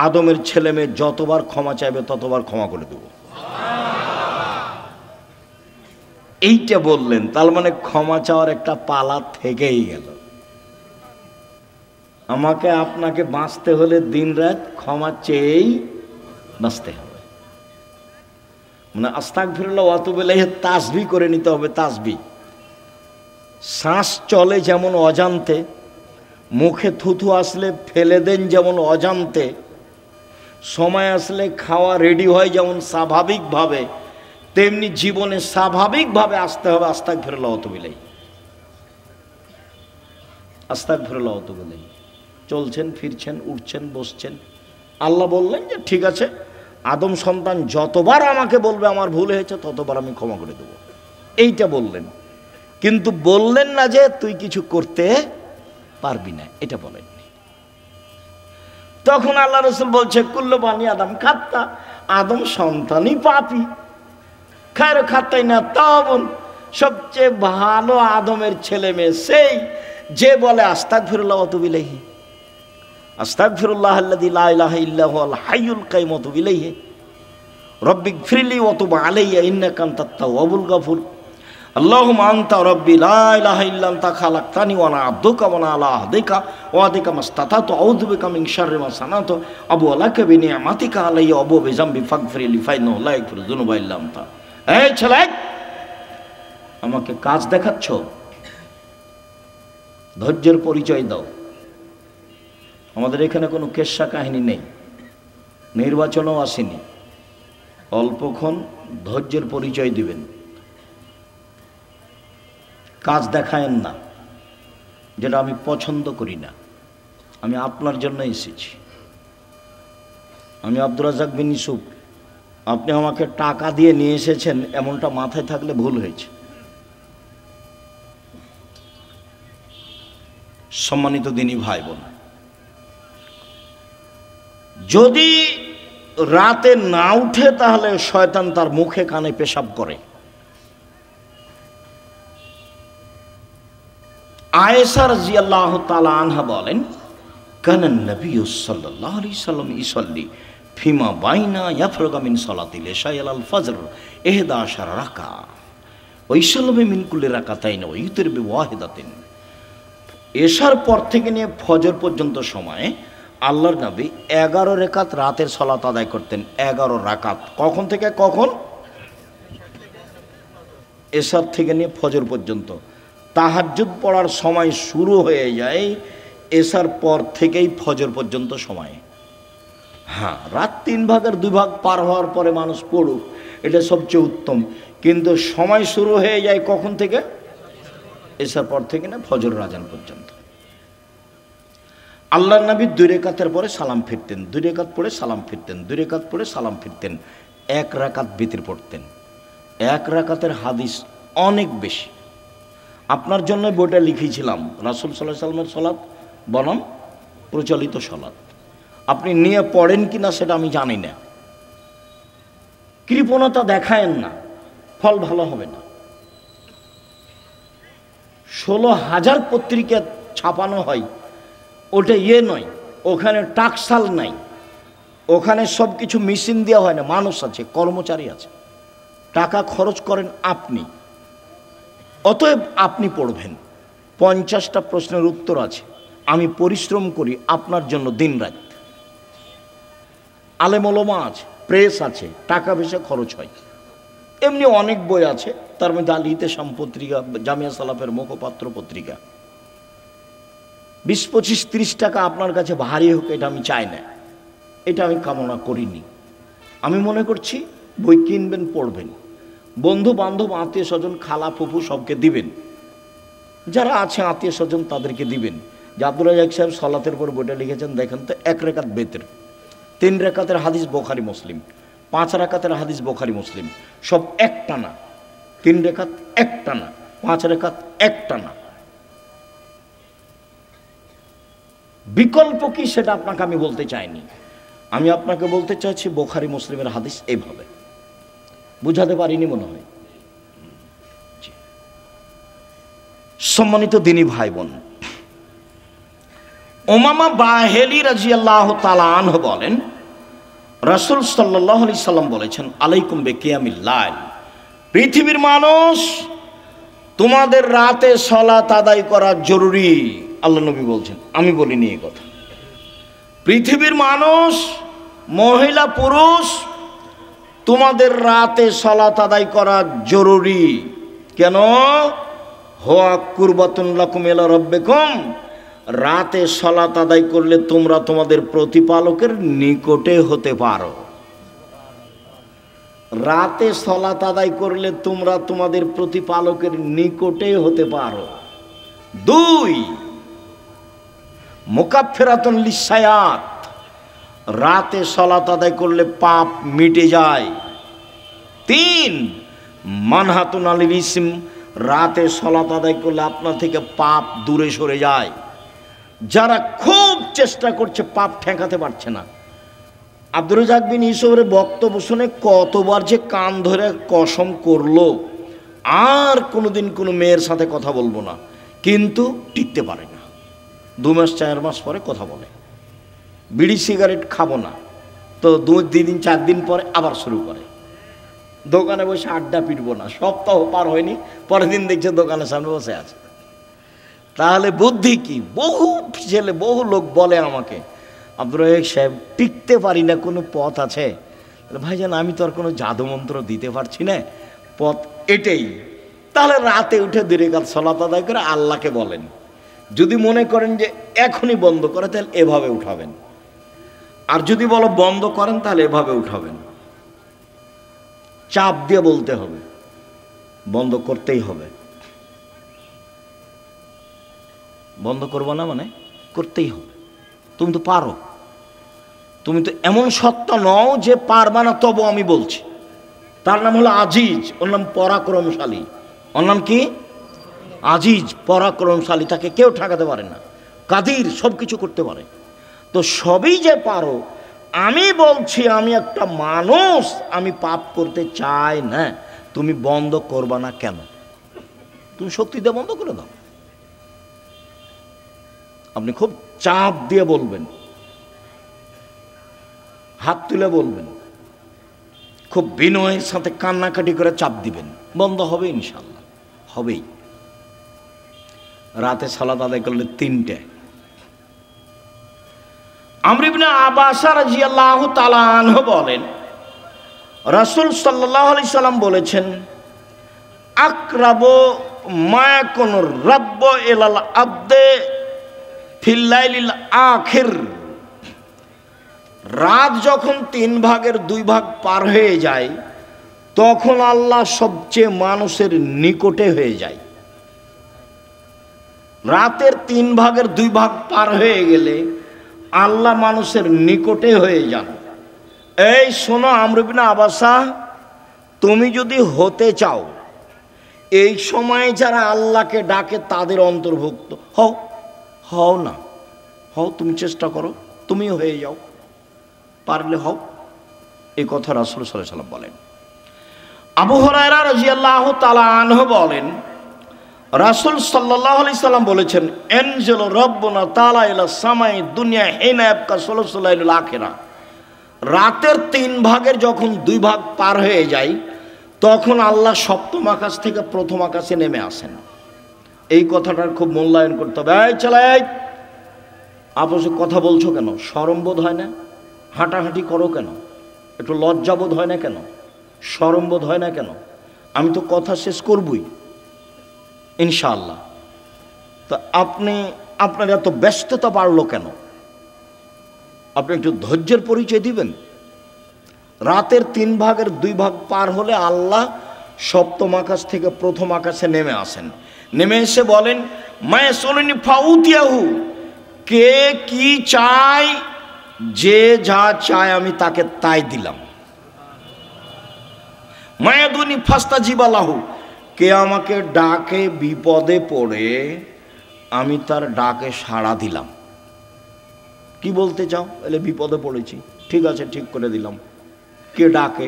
আদমের ছেলে মেয়ে যতবার ক্ষমা চাইবে ততবার ক্ষমা করে দেব। এইটা বললেন, তার মানে ক্ষমা চাওয়ার একটা পালা থেকেই গেল। আমাকে আপনাকে বাঁচতে হলে দিনরাত ক্ষমা চেয়েই বাঁচতে হবে। মানে আস্তাগফিরুল্লাহ ওয়া আতুবু ইলাইহি তাসবিহ করে নিতে হবে। তাসবিহ, শ্বাস চলে যেমন অজান্তে, মুখে থুথু আসলে ফেলে দেন যেমন অজান্তে, সময় আসলে খাওয়া রেডি হয় যেমন স্বাভাবিকভাবে, তেমনি জীবনে স্বাভাবিকভাবে আসতে হবে আস্তাগফিরুল্লাহ ওয়া আতুবু ইলাইহি। আস্তাগফিরুল্লাহ ওয়া আতুবু ইলাইহি। চলছেন, ফিরছেন, উঠছেন, বসছেন, আল্লাহ বললেন যে ঠিক আছে, আদম সন্তান যতবার আমাকে বলবে আমার ভুল হয়েছে ততবার আমি ক্ষমা করে দেব, এইটা বললেন। কিন্তু বললেন না যে তুই কিছু করতে পারবি না, এটা বলেননি। তখন আল্লাহ রাসূল বলছে কুল্লু বানি আদম খাত্তা, আদম সন্তানই পাপী, খায়র খাত্তাই না তাওবুন, সবচেয়ে ভালো আদমের ছেলে মেয়ে সেই যে বলে আস্তাগফিরুল্লাহ ওয়া আতুবু ইলাইহি, আস্তাগফিরুল্লাহ আল্লাযী লা ইলাহা ইল্লা হুয়াল হাইয়ুল কাইয়ুম ওয়া আতুবু ইলাইহি, রব্বিগফিরলি ওয়া তুব আলাইয়া ইন্নাকা আনতাত তাওয়াবুল গফুর, আল্লাহুম্মা আনতা রব্বি লা ইলাহা ইল্লা আনতা খালাকতানি ওয়া আনা আবদুকা ওয়া আনা আলা আহদিকা ওয়া আদিকা মাসতাতাতু আউযু বিকা মিন শাররি মা সানাতু আবু লাকা বিনিআমাতিকা আলাইয়া ওয়া বিযামবি ফাগফিরলি ফাইন্নাহু লা ইয়াগফিরু যুনুবা ইল্লা আনতা। এই ছেলে, আমাকে কাজ দেখাচ্ছ, ধৈর্যের পরিচয় দাও। আমাদের এখানে কোনো কেচ্ছা কাহিনী নেই, নির্বাচনও আসেনি, অল্পক্ষণ ধৈর্যের পরিচয় দিবেন, কাজ দেখায়েন না, যেটা আমি পছন্দ করি না। আমি আপনার জন্য এসেছি, আমি আব্দুর রাজ্জাক বিন ইউসুফ, আপনি আমাকে টাকা দিয়ে নিয়ে এসেছেন এমনটা মাথায় থাকলে ভুল হয়েছে। সম্মানিত দিনী ভাই বোন, যদি রাতে না উঠে তাহলে শয়তান তার মুখে কানে পেশাব করে। আয়েশা রাদিয়াল্লাহু তাআলা আনহা বলেন কানান নবী সাল্লাল্লাহু আলাইহি সাল্লাম ইসাল্লি ফিমা বাইনা ইয়াফরগা মিন সালাতিল ইশা ইলাল ফজর 11 রাকা ওয়া ইসাল্লামু মিন কুল্লি রাকাতাইন ওয়া ইউতির বিওয়াহিদাতিন। এশার পর থেকে নিয়ে ফজর পর্যন্ত সময়ে আল্লাহর নবী 11 রাকাত রাতের সালাত আদায় করতেন। 11 রাকাত, কখন থেকে কখন? এশার থেকে নিয়ে ফজর পর্যন্ত। তাহাজ্জুদ পড়ার সময় শুরু হয়ে যায় এশার পর থেকেই ফজর পর্যন্ত সময়। হ্যাঁ, রাত 3 ভাগের 2 ভাগ পার হওয়ার পরে মানুষ পড়ুক, এটা সবচেয়ে উত্তম, কিন্তু সময় শুরু হয়ে যায় কখন থেকে? এশার পর থেকে না ফজর আযান পর্যন্ত। আল্লাহর নবী 2 রাকাতের পরে সালাম ফিরতেন, 2 রাকাত পড়ে সালাম ফিরতেন, 2 রাকাত পড়ে সালাম ফিরতেন, 1 রাকাত বিতর পড়তেন। 1 রাকাতের হাদিস অনেক বেশি। আপনার জন্য বইটা লিখেছিলাম, রাসূল সাল্লাল্লাহু আলাইহি ওয়াসাল্লামের সালাত বনাম প্রচলিত সালাত। আপনি নিয়ে পড়েন কিনা সেটা আমি জানি না। কৃপণতা দেখায়েন না, ফল ভালো হবে না। 16,000 পত্রিকা ছাপানো হয়, ওটা নয়, ওখানে টাকসাল নাই, ওখানে সব কিছু মেশিন দেওয়া হয় না, মানুষ আছে, কর্মচারী আছে, টাকা খরচ করেন আপনি। অতএব আপনি পড়বেন, 50টা প্রশ্নের উত্তর আছে। আমি পরিশ্রম করি আপনার জন্য দিনরাত। আলেম ওলামা আছে, প্রেস আছে, টাকা পয়সা খরচ হয়। এমনি অনেক বই আছে, তার মধ্যে আল ইতেশাম পত্রিকা, জামিয়া সালাফের মুখপাত্র পত্রিকা। 20, 25, 30 টাকা আপনার কাছে ভারী হোক, এটা আমি চাই না, এটা আমি কামনা করিনি। আমি মনে করছি বই কিনবেন, পড়বেন, বন্ধু বান্ধব, আত্মীয় স্বজন, খালা ফুফু সবকে দিবেন, যারা আছে আত্মীয় স্বজন তাদেরকে দিবেন। যে আব্দুল রাজ্জাক সাহেব সালাতের পর বইটা লিখেছেন, দেখেন তো, 1 রাকাত বেতের, 3 রাকাতের হাদিস বোখারি মুসলিম, 5 রাকাতের হাদিস বোখারি মুসলিম, সব একটানা, 3 রাকাত একটানা, 5 রাকাত একটানা। বিকল্প কি সেটা আপনাকে আমি বলতে চাইনি, আমি আপনাকে বলতে চাইছি বোখারি মুসলিমের হাদিস এইভাবে। বুঝাতে পারিনি মনে হয়। সম্মানিত দিনী ভাই বোন, উমামা বাহেলি রাদিয়াল্লাহু তাআলা আনহু বলেন, রাসূল সাল্লাল্লাহু আলাইহি সাল্লাম বলেছেন, আলাইকুম বিকিয়ামিল লাইল, পৃথিবীর মানুষ, তোমাদের রাতে সালাত আদায় করা জরুরি। আল্লাহ নবী বলছেন, আমি বলিনি এই কথা। পৃথিবীর মানুষ, মহিলা পুরুষ, তোমাদের রাতে সালাত আদায় করা জরুরি। কেন? হুয়া কুরবাতুন লাকুম ইলা রাব্বিকুম, রাতে সালাত আদায় করলে তোমরা তোমাদের প্রতিপালকের নিকটে হতে পারো। রাতে সালাত আদায় করলে তোমরা তোমাদের প্রতিপালকের নিকটে হতে পারো। 2, মুকাফফিরাতুন লিসায়াত, রাতে সালাত আদায় করলে পাপ মিটে যায়। 3, মানহাতুন আনিল ইসম, রাতে সালাত আদায় করলে আপনার থেকে পাপ দূরে সরে যায়। যারা খুব চেষ্টা করছে পাপ ঠেকাতে পারছে না, আব্দুর রাজ্জাক বিন ইউসুফের বক্তব্য শুনে কতবার যে কান ধরে কসম করলো আর কোনোদিন কোনো মেয়ের সাথে কথা বলবো না, কিন্তু টিকতে পারে না। 2 মাস 4 মাস পরে কথা বলে, বিড়ি সিগারেট খাবো না, তো 2 দিন 4 দিন পরে আবার শুরু করে, দোকানে বসে আড্ডা পিটবো না, সপ্তাহ পার হয়নি, পরের দিন দেখছে দোকানের সামনে বসে আছে। তাহলে বুদ্ধি কি? বহু ছেলে, বহু লোক বলে আমাকে, আব্দুর রাজ্জাক সাহেব টিকতে পারি না, কোনো পথ আছে? ভাইজান, আমি তো আর কোনো জাদুমন্ত্র দিতে পারছি না, পথ এটাই। তাহলে রাতে উঠে 2 রাকাত সালাত আদায় করে আল্লাহকে বলেন। যদি মনে করেন যে এখনই বন্ধ করে, তাহলে এভাবে উঠাবেন, আর যদি বলো বন্ধ করেন, তাহলে এভাবে উঠাবেন। চাপ দিয়ে বলতে হবে, বন্ধ করতেই হবে। বন্ধ করবো না মানে করতেই হবে। তুমি তো পারো, তুমি তো এমন সত্তা নও যে পারবা না, তবু আমি বলছি। তার নাম হলো আজিজ, ওর নাম পরাক্রমশালী। ওর নাম কি? আজিজ, পরাক্রমশালী, তাকে কেউ ঠেকাতে পারে না। কাদির, সব কিছু করতে পারে। তো সবই যে পারো, আমি বলছি আমি একটা মানুষ, আমি পাপ করতে চাই না, তুমি বন্ধ করবা না কেন? তুমি শক্তি দিয়ে বন্ধ করে দাও। আপনি খুব চাপ দিয়ে বলবেন, হাত তুলে বলবেন, খুব বিনয়ের সাথে কান্নাকাটি করে চাপ দিবেন, বন্ধ হবে ইনশাল্লাহ, হবেই। রাতে সালাত আদায় করলে 3টে। আমর ইবনে আব্বাস রাদিয়াল্লাহু তাআলা আনহু বলেন, রাসূল সাল্লাল্লাহু আলাইহি সাল্লাম বলেছেন, আকরাবু মা ইয়াকুনু রাব্বু ইলাল আবদে ফিল লাইলিল আখির, রাত যখন 3 ভাগের 2 ভাগ পার হয়ে যায়, তখন আল্লাহ সবচেয়ে মানুষের নিকটে হয়ে যায়। রাতের 3 ভাগের 2 ভাগ পার হয়ে গেলে আল্লাহ মানুষের নিকটে হয়ে যান। এই শোনো আমর ইবনে আব্বাস, তুমি যদি হতে চাও, এই সময়ে যারা আল্লাহকে ডাকে তাদের অন্তর্ভুক্ত হও। হও না, হও, তুমি চেষ্টা করো, তুমিও হয়ে যাও, পারলে হও। এই কথা রাসূল সাল্লাল্লাহু আলাইহি ওয়াসাল্লাম বলেন। আবু হুরায়রা রাদিয়াল্লাহু তাআলা আনহু বলেন, রাসূল সাল্লাল্লাহু আলাইহি সাল্লাম বলেছেন, এনজেল রব্বুনা তাআলা ইলা সামাই দুনিয়া হিনা ইয়াবকা সুলুসুল লাইলিল আখিরা। রাতের 3 ভাগের যখন 2 ভাগ পার হয়ে যায়, তখন আল্লাহ সপ্তম আকাশ থেকে প্রথম আকাশে নেমে আসেন। এই কথাটার খুব মূল্যায়ন করতে হবে। এই চালাই, আপস কথা বলছো কেন? শরম বোধ হয় না? হাঁটাহাঁটি করো কেন? একটু লজ্জাবোধ হয় না কেন? শরম বোধ হয় না কেন? আমি তো কথা শেষ করবই ইনশাআল্লাহ। তো আপনার এত ব্যস্ততা বাড়লো কেন? আপনি একটু ধৈর্যের পরিচয় দিবেন। রাতের 3 ভাগের 2 ভাগ পার হলে আল্লাহ সপ্তম আকাশ থেকে প্রথম আকাশে নেমে আসেন। নেমে এসে বলেন, মায়ে সোলেনি ফাউতিয়াহু, কে কি চায়, যে যা চায় আমি তাকে তাই দিলাম। মায়াদুনি ফাস্তা জিবালাহু, কে আমাকে ডাকে বিপদে পড়ে আমি তার ডাকে সাড়া দিলাম। কি বলতে চাও? বলে বিপদে পড়েছি, ঠিক আছে, ঠিক করে দিলাম। কে ডাকে?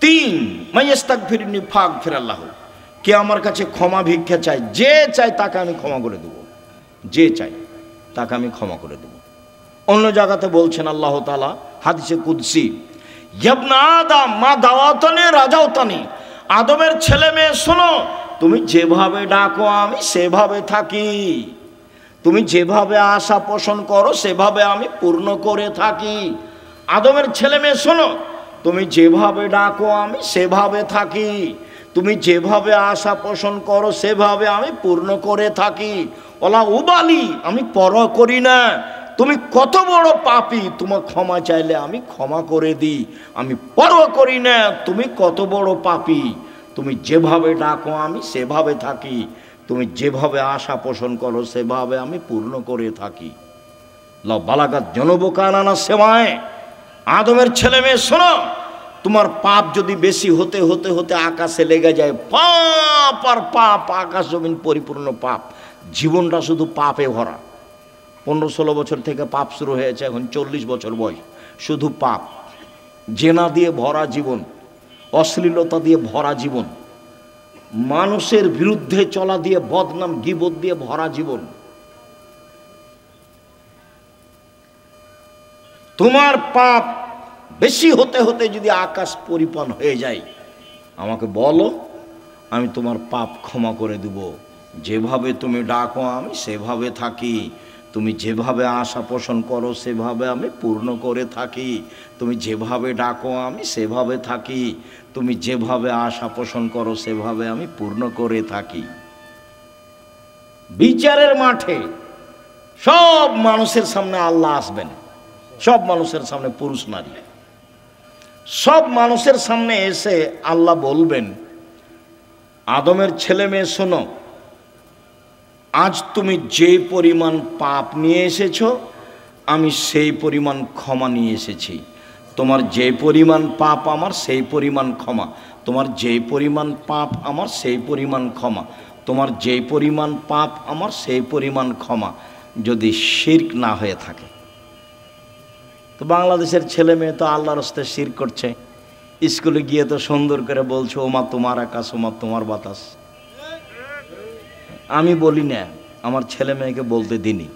3 মাইয়াস্তাগফিরনি ফাগফিরাল্লাহু, কে আমার কাছে ক্ষমা ভিক্ষা চায়, যে চায় তাকে আমি ক্ষমা করে দেব, যে চাই তাকে আমি ক্ষমা করে দেব। অন্য জায়গাতে বলছেন আল্লাহ তাআলা হাদিসে কুদসি, ইবনা আদম মা দাওয়াতানি রাজাওতানি, আদমের ছেলে মেয়ে শোনো, তুমি যেভাবে ডাকো আমি সেভাবে থাকি, তুমি যেভাবে আশা পোষণ করো সেভাবে আমি পূর্ণ করে থাকি। আদমের ছেলে মেয়ে শোনো, তুমি যেভাবে ডাকো আমি সেভাবে থাকি, তুমি যেভাবে আশা পোষণ করো সেভাবে আমি পূর্ণ করে থাকি। ওলা উবালি, আমি পরোয়া করি না তুমি কত বড় পাপী, তোমার ক্ষমা চাইলে আমি ক্ষমা করে দিই, আমি পরোয়া করি না তুমি কত বড় পাপী, তুমি যেভাবে ডাকো আমি সেভাবে থাকি, তুমি যেভাবে আশা পোষণ করো সেভাবে আমি পূর্ণ করে থাকি। লা বালাগাত জনবকানানা সেমায়, আদমের ছেলে মেয়ে শোনো, তোমার পাপ যদি বেশি হতে হতে হতে আকাশে লেগে যায়, পাপ আর পাপ, আকাশ জমিন পরিপূর্ণ পাপ, জীবনটা শুধু পাপে ভরা। 15-16 বছর থেকে পাপ শুরু হয়েছে, এখন 40 বছর বয়স, শুধু পাপ, জেনা দিয়ে ভরা জীবন, অশ্লীলতা দিয়ে ভরা জীবন, মানুষের বিরুদ্ধে চলা দিয়ে, বদনাম গীবত দিয়ে ভরা জীবন। তোমার পাপ বেশি হতে হতে যদি আকাশ পরিপূর্ণ হয়ে যায়, আমাকে বলো, আমি তোমার পাপ ক্ষমা করে দেব। যেভাবে তুমি ডাকো আমি সেভাবে থাকি, তুমি যেভাবে আশা পোষণ করো সেভাবে আমি পূর্ণ করে থাকি, তুমি যেভাবে ডাকো আমি সেভাবে থাকি, তুমি যেভাবে আশা পোষণ করো সেভাবে আমি পূর্ণ করে থাকি। বিচারের মাঠে সব মানুষের সামনে আল্লাহ আসবেন, সব মানুষের সামনে, পুরুষ নারী সব মানুষের সামনে এসে আল্লাহ বলবেন, আদমের ছেলে মেয়ে শোনো, আজ তুমি যে পরিমাণ পাপ নিয়ে এসেছো আমি সেই পরিমাণ ক্ষমা নিয়ে এসেছি। তোমার যে পরিমাণ পাপ আমার সেই পরিমাণ ক্ষমা, তোমার যে পরিমাণ পাপ আমার সেই পরিমাণ ক্ষমা, তোমার যে পরিমাণ পাপ আমার সেই পরিমাণ ক্ষমা, যদি শিরক না হয়ে থাকে। তো বাংলাদেশের ছেলে মেয়ে তো আল্লাহর রাস্তে শিরক করছে, স্কুলে গিয়ে তো সুন্দর করে বলছে ওমা তোমার আকাশ, ওমা তোমার বাতাস। আমি বলি না, আমার ছেলে মেয়েকে বলতে দিনি,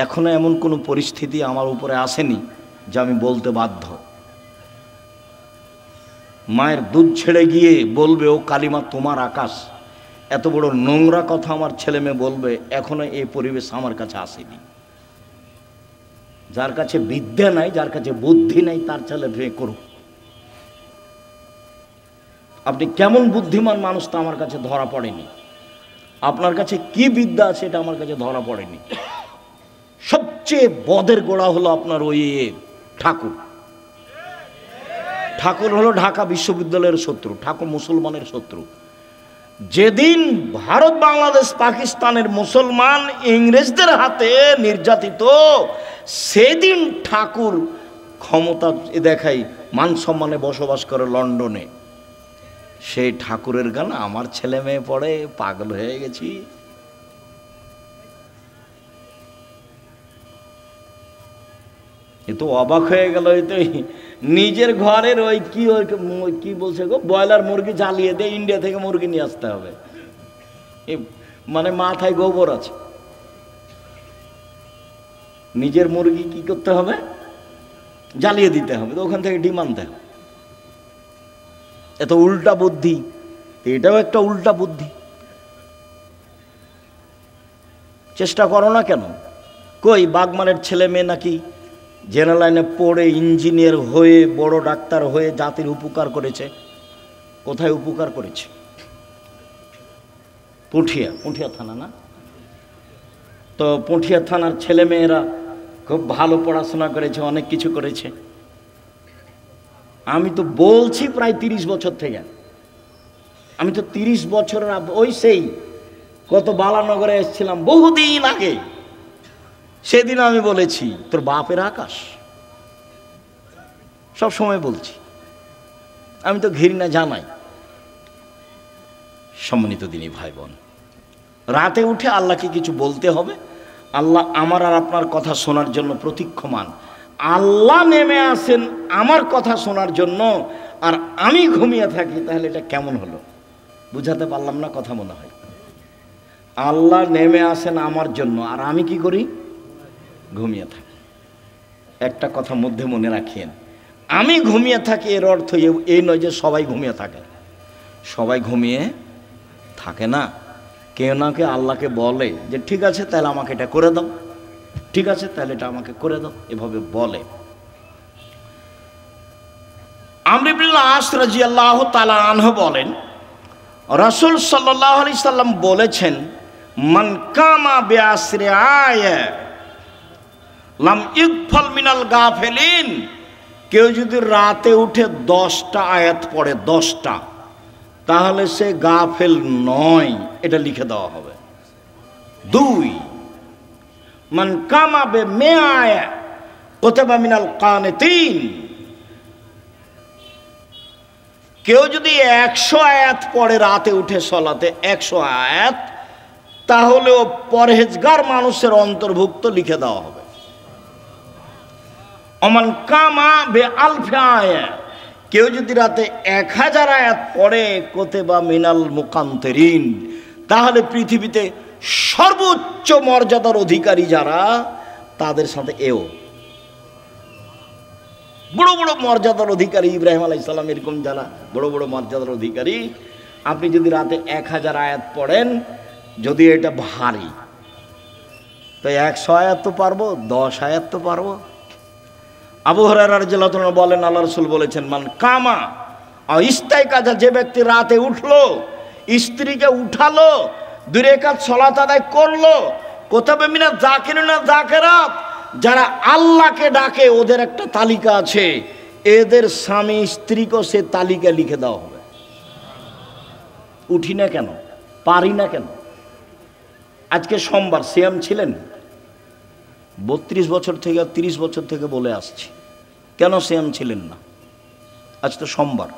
এখনো এমন কোনো পরিস্থিতি আমার উপরে আসেনি যে আমি বলতে বাধ্য। মায়ের দুধ ছেড়ে গিয়ে বলবে ও কালিমা তোমার আকাশ, এত বড় নোংরা কথা আমার ছেলে মেয়ে বলবে, এখনো এই পরিবেশ আমার কাছে আসেনি। যার কাছে বিদ্যা নাই, যার কাছে বুদ্ধি নাই, তার ছেলে মেয়ে করুক। আপনি কেমন বুদ্ধিমান মানুষ তা আমার কাছে ধরা পড়েনি, আপনার কাছে কি বিদ্যা আছে এটা আমার কাছে ধরা পড়েনি। সবচেয়ে বদের গোড়া হলো আপনার ওই ঠাকুর। ঠাকুর হলো ঢাকা বিশ্ববিদ্যালয়ের শত্রু, ঠাকুর মুসলমানের শত্রু। যেদিন ভারত, বাংলাদেশ, পাকিস্তানের মুসলমান ইংরেজদের হাতে নির্যাতিত, সেদিন ঠাকুর ক্ষমতা দেখাই, মান সম্মানে বসবাস করে লন্ডনে। সেই ঠাকুরের গান আমার ছেলে মেয়ে পড়ে, পাগল হয়ে গেছি। এ তো অবাক হয়ে গেল, এই তো নিজের ঘরের ওই কি বলছে গো, ব্রয়লার মুরগি জ্বালিয়ে দিয়ে ইন্ডিয়া থেকে মুরগি নিয়ে আসতে হবে, মানে মাথায় গোবর আছে। নিজের মুরগি কি করতে হবে, জ্বালিয়ে দিতে হবে, তো ওখান থেকে ডিম আনতে হবে। এত উল্টা বুদ্ধি, এটাও একটা উল্টা বুদ্ধি। চেষ্টা করো না কেন? কই বাগমারের ছেলে মেয়ে নাকি জেনারেল লাইনে পড়ে ইঞ্জিনিয়ার হয়ে বড় ডাক্তার হয়ে জাতির উপকার করেছে। কোথায় উপকার করেছে? পুঠিয়া থানা না? তো পুঠিয়া থানার ছেলে মেয়েরা খুব ভালো পড়াশোনা করেছে, অনেক কিছু করেছে। আমি তো বলছি প্রায় 30 বছর থেকে, আমি তো 30 বছরের ওই সেই কত বালানগরে এসেছিলাম বহুদিন আগে, সেদিন আমি বলেছি তোর বাপের আকাশ, সব সময় বলছি। আমি তো ঘৃণা জানাই। সম্মানিত দিনী ভাই বোন, রাতে উঠে আল্লাহকে কিছু বলতে হবে। আল্লাহ আমার আর আপনার কথা শোনার জন্য প্রতীক্ষমান। আল্লাহ নেমে আসেন আমার কথা শোনার জন্য, আর আমি ঘুমিয়ে থাকি, তাহলে এটা কেমন হলো? বুঝাতে পারলাম না কথা মনে হয়। আল্লাহ নেমে আসেন আমার জন্য, আর আমি কি করি? ঘুমিয়ে থাকি। একটা কথা মধ্যে মনে রাখিয়েন, আমি ঘুমিয়ে থাকি এর অর্থ এই নয় যে সবাই ঘুমিয়ে থাকে। সবাই ঘুমিয়ে থাকে না। কেউ না কেউ আল্লাহকে বলে যে ঠিক আছে তাহলে আমাকে এটা করে দাও, ঠিক আছে তাহলে এটা আমাকে করে দাও, এভাবে বলে। আমর ইবনে আস রাদিয়াল্লাহু তাআলা আনহু বলেন, রাসূল সাল্লাল্লাহু আলাইহি সাল্লাম বলেছেন, মান কামা বিআসরি আয়া লাম ইগফাল মিনাল গাফিলিন। কেউ যদি রাতে উঠে 10টা আয়াত পড়ে, 10টা, তাহলে সে গাফেল নয়, এটা লিখে দেওয়া হবে। 2, মান কামা বিমিয়া আয়া কুতিবা মিনাল কানিতিন। কেউ যদি 100 আয়াত পড়ে রাতে উঠে সলাতে, 100 আয়াত, তাহলে ও পরহেজগার মানুষের অন্তর্ভুক্ত লিখে দেওয়া হবে। অমান কামা বে আলফি আয়া, কেউ যদি রাতে 1000 আয়াত পড়ে কুতিবা মিনাল মুকান্তিরিন, তাহলে পৃথিবীতে সর্বোচ্চ মর্যাদার অধিকারী যারা, তাদের সাথে এও বড় বড় মর্যাদার অধিকারী, ইব্রাহিম আলাইহিস সালাম এরকম যারা বড় বড় মর্যাদার অধিকারী, আপনি যদি রাতে 1000 আয়াত পড়েন, যদি এটা ভারী, তো 100 আয়াত তো পারবো, 10 আয়াত তো পারবো। আবু হুরায়রা রাদিয়াল্লাহু তাআলা বলেন, আল্লাহ রাসূল বলেছেন, মান কামা ইস্তাইকাজা, যে ব্যক্তি রাতে উঠলো, স্ত্রীকে উঠালো, 2 রাকাত সালাত আদায় করলো, কুতিবা মিনাজ যাকিরিনা যাকিরাত, যারা আল্লাহকে ডাকে ওদের একটা তালিকা আছে, এদের স্বামী স্ত্রীকেও সে তালিকা লিখে দেওয়া হবে। উঠি না কেন, পারি না কেন? আজকে সোমবার, সিয়াম ছিলেন 32 বছর থেকে 30 বছর থেকে বলে আসছি, কেন সিয়াম ছিলেন না? আজ তো সোমবার,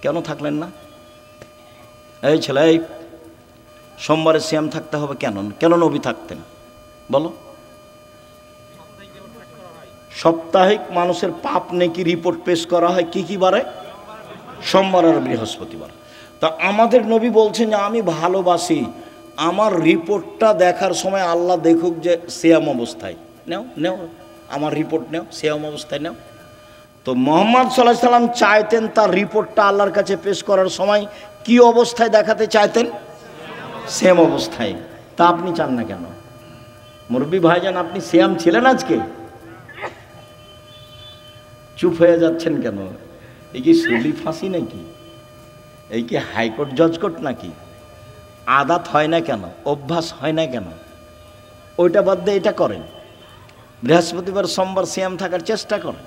কেন থাকলেন না? এই ছেলে, এই সোমবারে সিয়াম থাকতে হবে কেন? কেন নবী থাকতেন বলো? সাপ্তাহিক মানুষের পাপ নেকি রিপোর্ট পেশ করা হয় কি কি বারে? সোমবার আর বৃহস্পতিবার। তা আমাদের নবী বলছেন যে আমি ভালোবাসি আমার রিপোর্টটা দেখার সময় আল্লাহ দেখুক যে সিয়াম অবস্থায়। নেও আমার রিপোর্ট নেও, সিয়াম অবস্থায় নেও। তো মুহাম্মদ সাল্লাল্লাহু আলাইহি সাল্লাম চাইতেন তার রিপোর্টটা আল্লাহর কাছে পেশ করার সময় কি অবস্থায় দেখাতে চাইতেন? সিয়াম অবস্থায়। তা আপনি চান না কেন? মুরব্বী ভাইজান, আপনি সিয়াম ছিলেন আজকে? চুপ হয়ে যাচ্ছেন কেন? এই কি সুলি ফাঁসি নাকি? এই কি হাইকোর্ট জজকোর্ট নাকি? আদাত হয় না কেন? অভ্যাস হয় না কেন? ওইটা বাদ দিয়ে এটা করেন। বৃহস্পতিবার সোমবার সিয়াম থাকার চেষ্টা করেন।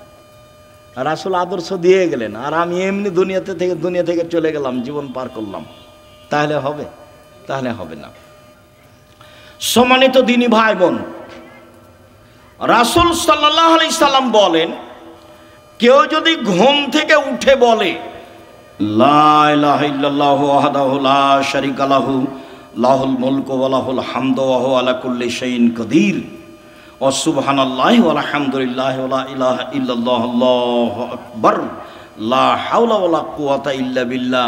রাসূল আদর্শ দিয়ে গেলেন, আর আমি এমনি দুনিয়া থেকে চলে গেলাম, জীবন পার করলাম, তাহলে হবে? তাহলে হবে না। সম্মানিত দিনী ভাই বোন, রাসূল সাল্লাল্লাহু আলাইহি সাল্লাম বলেন, কেউ যদি ঘুম থেকে উঠে বলে লা ইলাহা ইল্লাল্লাহু ওয়াহদাহু লা শারীকা লাহু লাহুল মুলকু ওয়া লাহুল হামদু ওয়া হুয়া আলা কুল্লি শাইইন কাদির ও সুবহানাল্লাহি ওয়া আলহামদুলিল্লাহি ওয়া লা ইলাহা ইল্লাল্লাহ আল্লাহু আকবার লা হাওলা ওয়া লা কুওয়াতা ইল্লা বিল্লাহ,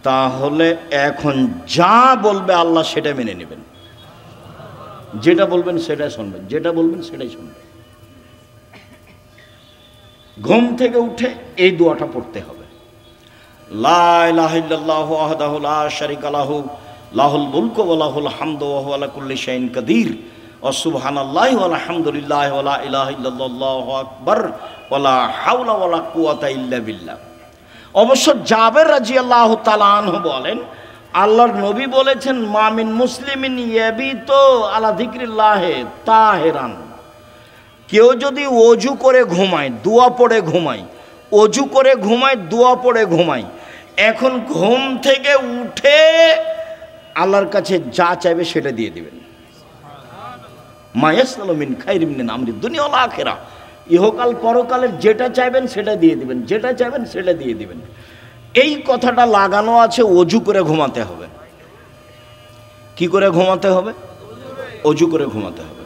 তাহলে এখন যা বলবে আল্লাহ সেটা মেনে নেবেন। যেটা বলবেন সেটাই শুনবেন, যেটা বলবেন সেটাই শুনবেন। ঘুম থেকে উঠে এই দোয়াটা পড়তে হবে, লা ইলাহা ইল্লাল্লাহু ওয়াহদাহু লা শারীকা লাহু লাহুল মুলকু ওয়া লাহুল হামদু ওয়া হুয়া আলা কুল্লি শাইইন কাদির ওয়া সুবহানাল্লাহি ওয়া আলহামদুলিল্লাহি ওয়া লা ইলাহা ইল্লাল্লাহু আল্লাহু আকবার ওয়া লা হাওলা ওয়া লা কুওয়াতা ইল্লা বিল্লাহ। অবশ্য জাবের রাদিয়াল্লাহু তাআলা আনহু বলেন, আল্লাহর নবী বলেছেন, মামিন মুসলিমিন ইয়াবিতু আলা যিকরিল্লাহি তাহিরান, কেউ যদি ওযু করে ঘুমায়, দোয়া পড়ে ঘুমায়, ওযু করে ঘুমায়, দোয়া পড়ে ঘুমায়, এখন ঘুম থেকে উঠে আল্লাহর কাছে যা চাইবে সেটা দিয়ে দিবেন। মা ইয়াসআলু মিন খাইরিন মিন আমরি দুনিয়া ওয়াল আখিরা, ইহকাল পরকালের যেটা চাইবেন সেটা দিয়ে দিবেন, যেটা চাইবেন সেটা দিয়ে দিবেন। এই কথাটা লাগানো আছে ওযু করে ঘুমাতে হবে। কি করে ঘুমাতে হবে? ওযু করে ঘুমাতে হবে।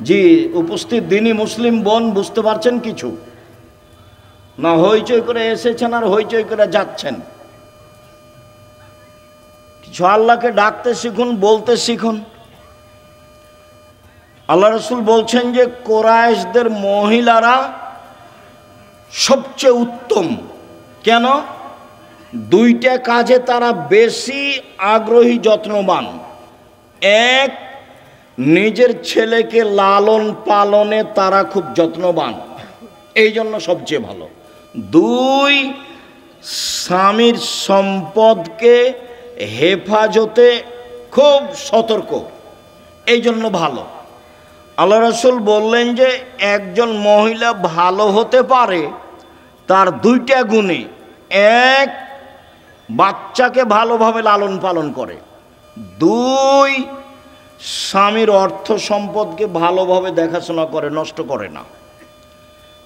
জি, উপস্থিত দিনী মুসলিম বোন বুঝতে পারছেন কিছু? না হইচই করে এসেছেন আর হইচই করে যাচ্ছেন? কিছু আল্লাহকে ডাকতে শিখুন, বলতে শিখুন। আল্লাহ রাসূল বলছেন যে কুরাইশদের মহিলারা সবচেয়ে উত্তম। কেন? দুইটা কাজে তারা বেশি আগ্রহী, যত্নবান। এক, নিজের ছেলেকে লালন পালনে তারা খুব যত্নবান, এই জন্য সবচেয়ে ভালো। দুই, স্বামীর সম্পদকে হেফাজতে খুব সতর্ক, এই জন্য ভালো। আল্লাহ রাসূল বললেন যে একজন মহিলা ভালো হতে পারে তার দুইটা গুণে। এক, বাচ্চাকে ভালোভাবে লালন পালন করে। দুই, স্বামীর অর্থ সম্পদকে ভালোভাবে দেখাশোনা করে, নষ্ট করে না।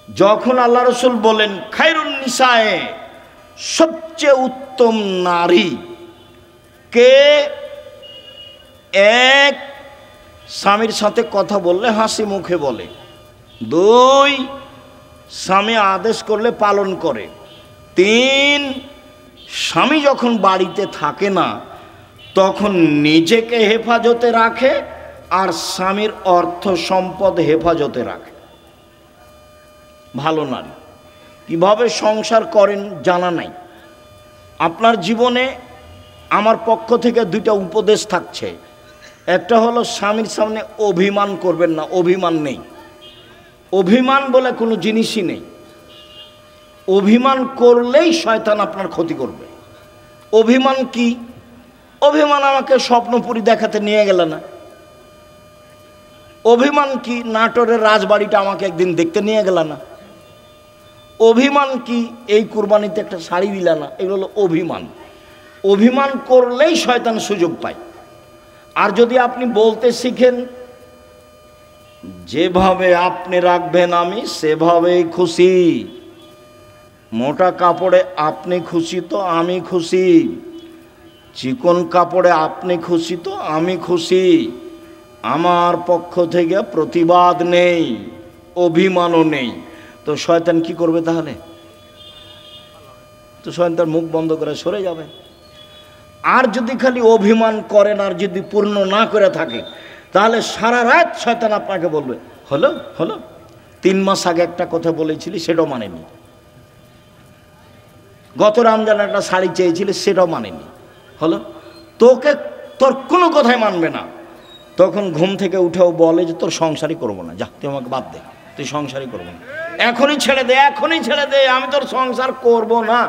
যখন আল্লাহ রাসূল বলেন খায়রুন নিসায়ে, সবচেয়ে উত্তম নারী কে? এক, স্বামীর সাথে কথা বললে হাসি মুখে বলে। দুই, স্বামী আদেশ করলে পালন করে। তিন, স্বামী যখন বাড়িতে থাকে না তখন নিজেকে হেফাজতে রাখে আর স্বামীর অর্থ সম্পদ হেফাজতে রাখে। ভালো নারী। কিভাবে সংসার করেন জানা নাই। আপনার জীবনে আমার পক্ষ থেকে দুইটা উপদেশ থাকছে। একটা হলো স্বামীর সামনে অভিমান করবেন না, অভিমান নেই। অভিমান বলে কোনো জিনিসই নেই। অভিমান করলেই শয়তান আপনার ক্ষতি করবে। অভিমান কি? অভিমান আমাকে স্বপ্নপুরী দেখাতে নিয়ে গেল না। অভিমান কি? নাটোরের রাজবাড়িটা আমাকে একদিন দেখতে নিয়ে গেল না। অভিমান কি? এই কুরবানিতে একটা শাড়ি দিল না। এগুলো হলো অভিমান। অভিমান করলেই শয়তান সুযোগ পায়। আর যদি আপনি বলতে শিখেন, যেভাবে আপনি রাখবেন আমি সেভাবেই খুশি, মোটা কাপড়ে আপনি খুশি তো আমি খুশি, চিকন কাপড়ে আপনি খুশি তো আমি খুশি, আমার পক্ষ থেকে প্রতিবাদ নেই, অভিমানও নেই, তো শয়তান কি করবে তাহলে? তো শয়তান মুখ বন্ধ করে সরে যাবে। আর যদি খালি অভিমান করেন আর যদি পূর্ণ না করে থাকে তাহলে সারা রাত শয়তান আপনাকে বলবে হলো হলো, 3 মাস আগে একটা কথা বলেছিলি সেটাও মানেনি, গত রমজানে একটা শাড়ি চেয়েছিলি সেটাও মানেনি, হলো। তোকে তোর কোনো কথাই মানবে না। তখন ঘুম থেকে উঠেও বলে যে তোর সংসারই করবো না, যা তুই আমাকে বাদ দে, তুই সংসারই করবো না, এখনই ছেড়ে দে, এখনই ছেড়ে দে, আমি তোর সংসার করব না।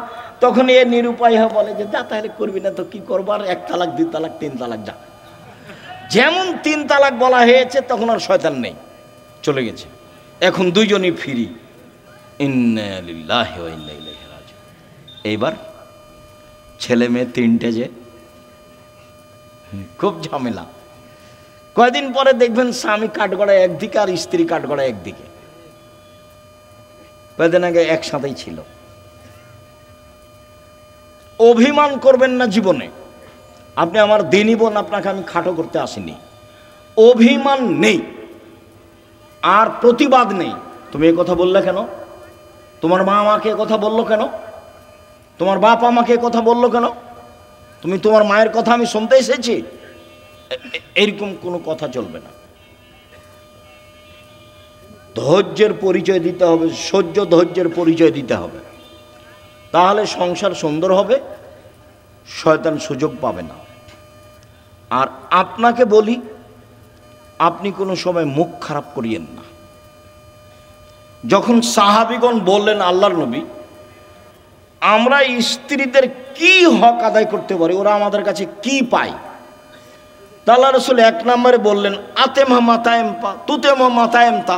তখন এ নিরুপায় হয়ে বলে যে যা তাহলে করবি না তো কি করবো, আর 1 তালাক 2 তালাক 3 তালাক যা। যেমন 3 তালাক বলা হয়েছে তখন আর শয়তান নেই, চলে গেছে। এখন দুইজনই ফ্রি। ইন্না লিল্লাহি ওয়া ইন্না ইলাইহি রাজিউন। এইবার ছেলে মেয়ে 3টে, যে খুব ঝামেলা। কয়দিন পরে দেখবেন স্বামী কাঠগড়ায় একদিকে আর স্ত্রী কাঠগড়ায় একদিকে। কয়দিন আগে একসাথেই ছিল। অভিমান করবেন না জীবনে। আপনি আমার দিনী বোন, আপনাকে আমি খাটো করতে আসিনি। অভিমান নেই। আর প্রতিবাদ নেই। তুমি এ কথা বললে কেন? তোমার মা আমাকে কথা বললো কেন? তোমার বাপ আমাকে কথা বললো কেন? তুমি তোমার মায়ের কথা আমি শুনতে এসেছি? এরকম কোনো কথা চলবে না। ধৈর্যের পরিচয় দিতে হবে, সহ্য ধৈর্যের পরিচয় দিতে হবে, তাহলে সংসার সুন্দর হবে, শয়তান সুযোগ পাবে না। আর আপনাকে বলি, আপনি কোনো সময় মুখ খারাপ করিয়েন না। যখন সাহাবীগণ বললেন আল্লাহর নবী আমরা স্ত্রীদের কি হক আদায় করতে পারি, ওরা আমাদের কাছে কি পায়, আল্লাহ রাসূল এক নম্বরে বললেন আতেমা মাতায়েমপা তুতেমা মাতায়েমতা,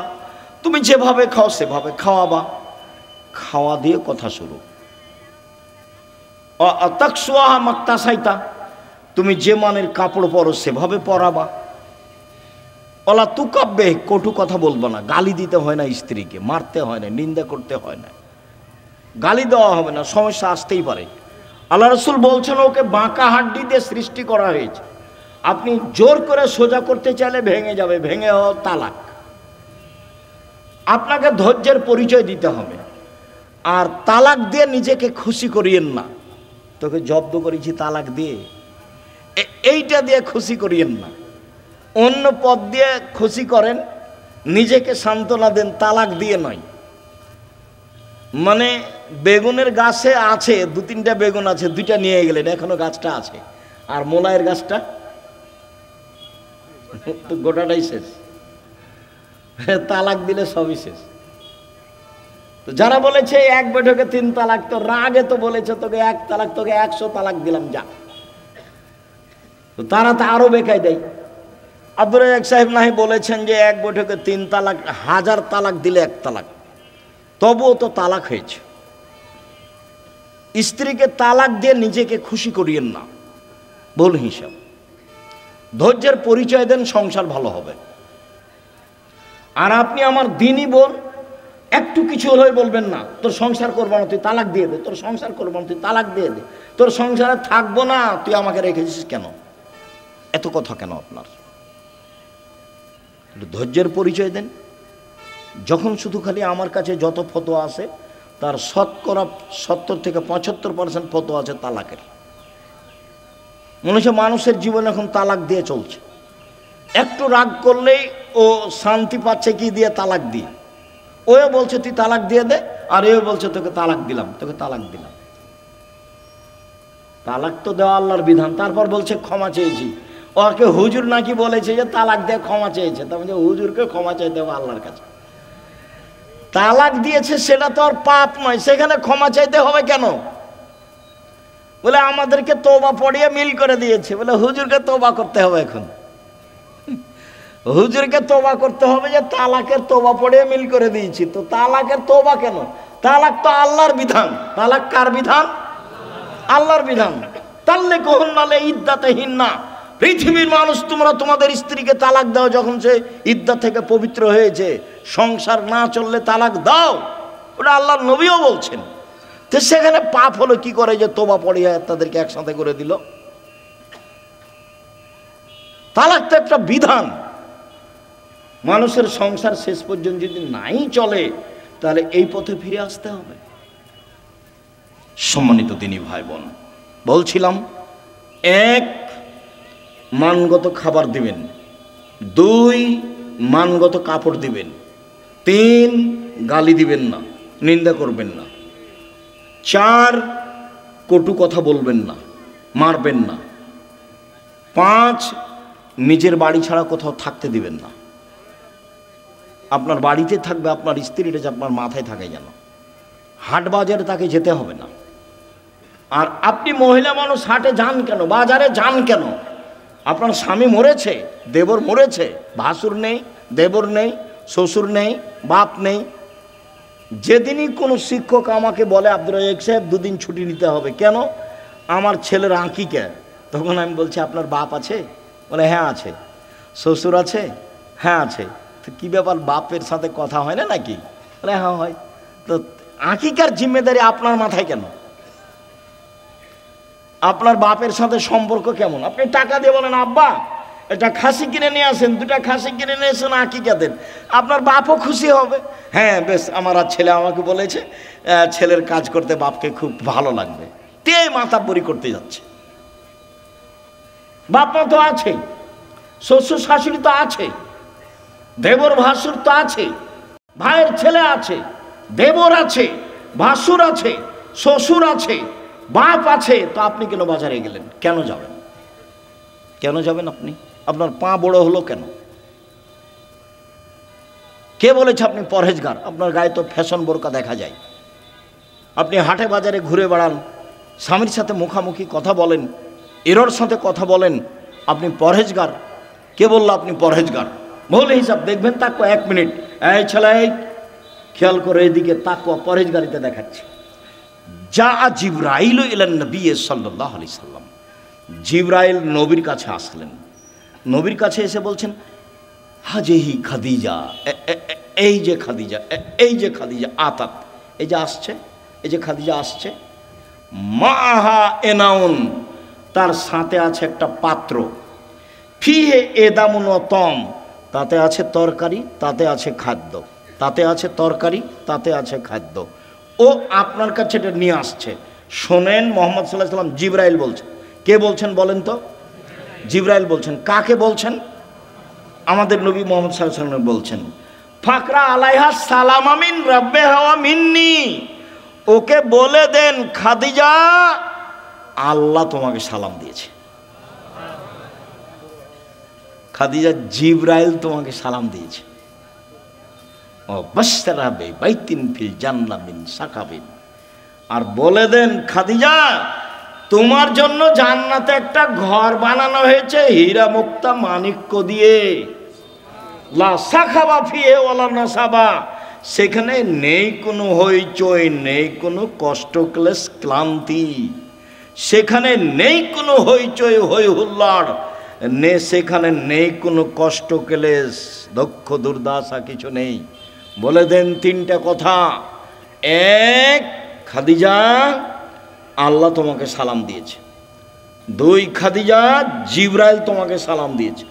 তুমি যেভাবে খাও সেভাবে খাওয়াবা, খাওয়া দিয়ে কথা শুরু। তাকসুয়াহা মাক্তাসাইতা, তুমি যে মানের কাপড় পরো সেভাবে পরাবা। ওলা তুকাব্বে, কটু কথা বলবো না, গালি দিতে হয় না, স্ত্রীকে মারতে হয় না, নিন্দা করতে হয় না, গালি দেওয়া হবে না, সমস্যা আসতেই পারে। আল্লাহ রাসূল বলছেন ওকে বাঁকা হাড্ডি দিয়ে সৃষ্টি করা হয়েছে, আপনি জোর করে সোজা করতে চাইলে ভেঙে যাবে, ভেঙে তালাক। আপনাকে ধৈর্যের পরিচয় দিতে হবে। আর তালাক দিয়ে নিজেকে খুশি করিয়েন না, তোকে জব্দ করেছি তালাক দিয়ে, এইটা দিয়ে খুশি করিয়েন না, অন্য পথ দিয়ে খুশি করেন, নিজেকে সান্ত্বনা দেন, তালাক দিয়ে নয়। মানে বেগুনের গাছে আছে দু তিনটা বেগুন আছে, দুইটা নিয়ে গেলেন, এখনো গাছটা আছে, আর মোলায়ের গাছটা তো গোটাটাই শেষ, তালাক দিলে সবই শেষ। তো যারা বলেছে এক বৈঠকে 3 তালাক, তো রাগে তো বলেছে তোকে 1 তালাক, তোকে 100 তালাক দিলাম যা, তো তারা তো আরো বেকায় দেয়। আব্দুর রাজ্জাক সাহেব নাহি বলেছেন যে এক বৈঠকে 3 তালাক, 1000 তালাক দিলে 1 তালাক, তবুও তো তালাক হয়েছে। স্ত্রীকে তালাক দিয়ে নিজেকে খুশি করিয়েন না, ভুল হিসাব। ধৈর্যের পরিচয় দেন, সংসার ভালো হবে। আর আপনি আমার দিনই বোন, একটু কিছু হলে বলবেন না তোর সংসার করবো না, তুই তালাক দিয়ে দে, তোর সংসার করবো না, তুই তালাক দিয়ে দে, তোর সংসারে থাকবো না, তুই আমাকে রেখেছিস কেন, এত কথা কেন আপনার? ধৈর্যের পরিচয় দেন। যখন শুধু খালি আমার কাছে যত ফতোয়া আছে তার শতকরা 70 থেকে 75% ফতোয়া আছে তালাকের। মনে হচ্ছে মানুষের জীবন এখন তালাক দিয়ে চলছে, একটু রাগ করলেই ও শান্তি পাচ্ছে কি দিয়ে, তালাক দিয়ে। ওও বলছে তুই তালাক দিয়ে দে, আর এও বলছে তোকে তালাক দিলাম, তোকে তালাক দিলাম। তালাক তো দেওয়া আল্লাহর বিধান, তারপর বলছে ক্ষমা চেয়েছি। ওকে হুজুর নাকি বলেছে যে তালাক দিয়ে ক্ষমা চেয়েছে, তার মানে হুজুরকে ক্ষমা চাইতে হবে আল্লাহর কাছে। তালাক দিয়েছে সেটা তো আর পাপ নয়, সেখানে ক্ষমা চাইতে হবে কেন? বলে আমাদেরকে তওবা পড়িয়ে মিল করে দিয়েছে, বলে হুজুরকে তওবা করতে হবে এখন, হুজুরকে তওবা করতে হবে যে তালাকের তওবা পড়িয়ে মিল করে দিয়েছি। তো তালাকের তওবা কেন? তালাক তো আল্লাহর বিধান। তালাক কার বিধান? আল্লাহর বিধান। তাল্লিকুহুন্না লিইদ্দাতিহিন্না, পৃথিবীর মানুষ তোমরা তোমাদের স্ত্রীকে তালাক দাও যখন সে ইদ্দাত থেকে পবিত্র হয়েছে, সংসার না চললে তালাক দাও, ওটা আল্লাহর নবীও বলছেন। তো সেখানে পাপ হলো কি করে যে তওবা পড়িয়ে তাদেরকে একসাথে করে দিল? তালাক তো একটা বিধান। মানুষের সংসার শেষ পর্যন্ত যদি নাই চলে তাহলে এই পথে ফিরে আসতে হবে। সম্মানিত দিনী ভাই বোন, বলছিলাম 1 মানগত খাবার দিবেন, 2 মানগত কাপড় দিবেন, 3 গালি দিবেন না, নিন্দা করবেন না, 4 কটু কথা বলবেন না, মারবেন না, 5 নিজের বাড়ি ছাড়া কোথাও থাকতে দিবেন না। আপনার বাড়িতে থাকবে, আপনার স্ত্রীটা যে আপনার মাথায় থাকে যেন, হাট বাজারে তাকে যেতে হবে না। আর আপনি মহিলা মানুষ হাটে যান কেন, বাজারে যান কেন? আপনার স্বামী মরেছে, দেবর মরেছে, ভাসুর নেই, দেবর নেই, শ্বশুর নেই, বাপ নেই। যেদিনই কোনো শিক্ষক আমাকে বলে আব্দুর রাজ্জাক সাহেব 2 দিন ছুটি নিতে হবে, কেন? আমার ছেলের আঁকিকা, তখন আমি বলছি আপনার বাপ আছে? বলে হ্যাঁ আছে। শ্বশুর আছে? হ্যাঁ আছে। তো কী ব্যাপার, বাপের সাথে কথা হয় না নাকি? বলে হ্যাঁ হয়। তো আঁকিকার জিম্মেদারি আপনার মাথায় কেন? আপনার বাপের সাথে সম্পর্ক কেমন? আপনি টাকা দিয়ে বলেন আব্বা এটা খাসি কিনে নিয়ে আসেন, দুটা খাসি কিনে নিয়ে এসেন, আকিকা দেন, আপনার বাপও খুশি হবে। হ্যাঁ বেশ, আমার আর ছেলে আমাকে বলেছে ছেলের কাজ করতে বাপকে খুব ভালো লাগবে, তে মাতাব্বরি করতে যাচ্ছে। বাপ মা তো আছে, শ্বশুর শাশুড়ি তো আছে, দেবর ভাসুর তো আছে, ভাইয়ের ছেলে আছে, দেবর আছে, ভাসুর আছে, শ্বশুর আছে, বাপ আছে, তো আপনি কেন বাজারে গেলেন? কেন যাবেন? কেন যাবেন আপনি? আপনার পা বড় হলো কেন? কে বলেছে আপনি পরহেজগার? আপনার গায়ে তো ফ্যাশন বোরকা দেখা যায়। আপনি হাটে বাজারে ঘুরে বেড়ান, স্বামীর সাথে মুখামুখি কথা বলেন, এরর সাথে কথা বলেন, আপনি পরহেজগার? কে বললো আপনি পরহেজগার? বলে হিসাব দেখবেন, তাকো 1 মিনিট, এই ছেলে খেয়াল করে এদিকে তাকো, পরহেজগারিতে দেখাচ্ছে। যা জিবরাইল ইলান নবী সাল্লাল্লাহু আলাইহি সাল্লাম, জিবরাইল নবীর কাছে আসলেন। নবীর কাছে এসে বলছেন, হাজেহি খাদিজা, এই যে খাদিজা, এই যে খাদিজা আতাত, এই যে আসছে, এই যে খাদিজা আসছে, মাহা এনাউন, তার সাথে আছে একটা পাত্র, ফিহে এদামুন তম, তাতে আছে তরকারি, তাতে আছে খাদ্য, তাতে আছে তরকারি, তাতে আছে খাদ্য। ও আপনার কাছে এটা নিয়ে আসছে। শোনেন, মোহাম্মদ সাল্লাল্লাহু আলাইহি সাল্লাম, জিবরাইল বলছেন। কে বলছেন বলেন তো? জিবরাইল বলছেন। কাকে বলছেন? আমাদের নবী মোহাম্মদ সাল্লাল্লাহু আলাইহি সাল্লাম বলছেন, ফাকরা আলাইহা সালাম আমিন রাব্বে হাওয়া মিন্নি, ওকে বলে দেন খাদিজা আল্লাহ তোমাকে সালাম দিয়েছে। খাদিজা, জিবরাইল তোমাকে সালাম দিয়েছে। ও বাশশারা বাইতিন ফিল জান্নাহ মিন সাকাবিন, আর বলে দেন খাদিজা তোমার জন্য জান্নাতে একটা ঘর বানানো হয়েছে হীরা মুক্তা মাণিক্য দিয়ে, লা সাখাবা ফিহে ওয়ালা নাসাবা, সেখানে নেই কোনো হইচই, নেই কোনো কষ্ট ক্লেশ ক্লান্তি, সেখানে নেই কোনো হইচই হই হুল্লাড়, সেখানে নেই কোনো কষ্ট ক্লেশ দুঃখ দুর্দশা, কিছু নেই। বলে দেন 3টা কথা। 1, খাদিজা আল্লাহ তোমাকে সালাম দিয়েছে। 2, খাদিজা জিবরাইল তোমাকে সালাম দিয়েছে।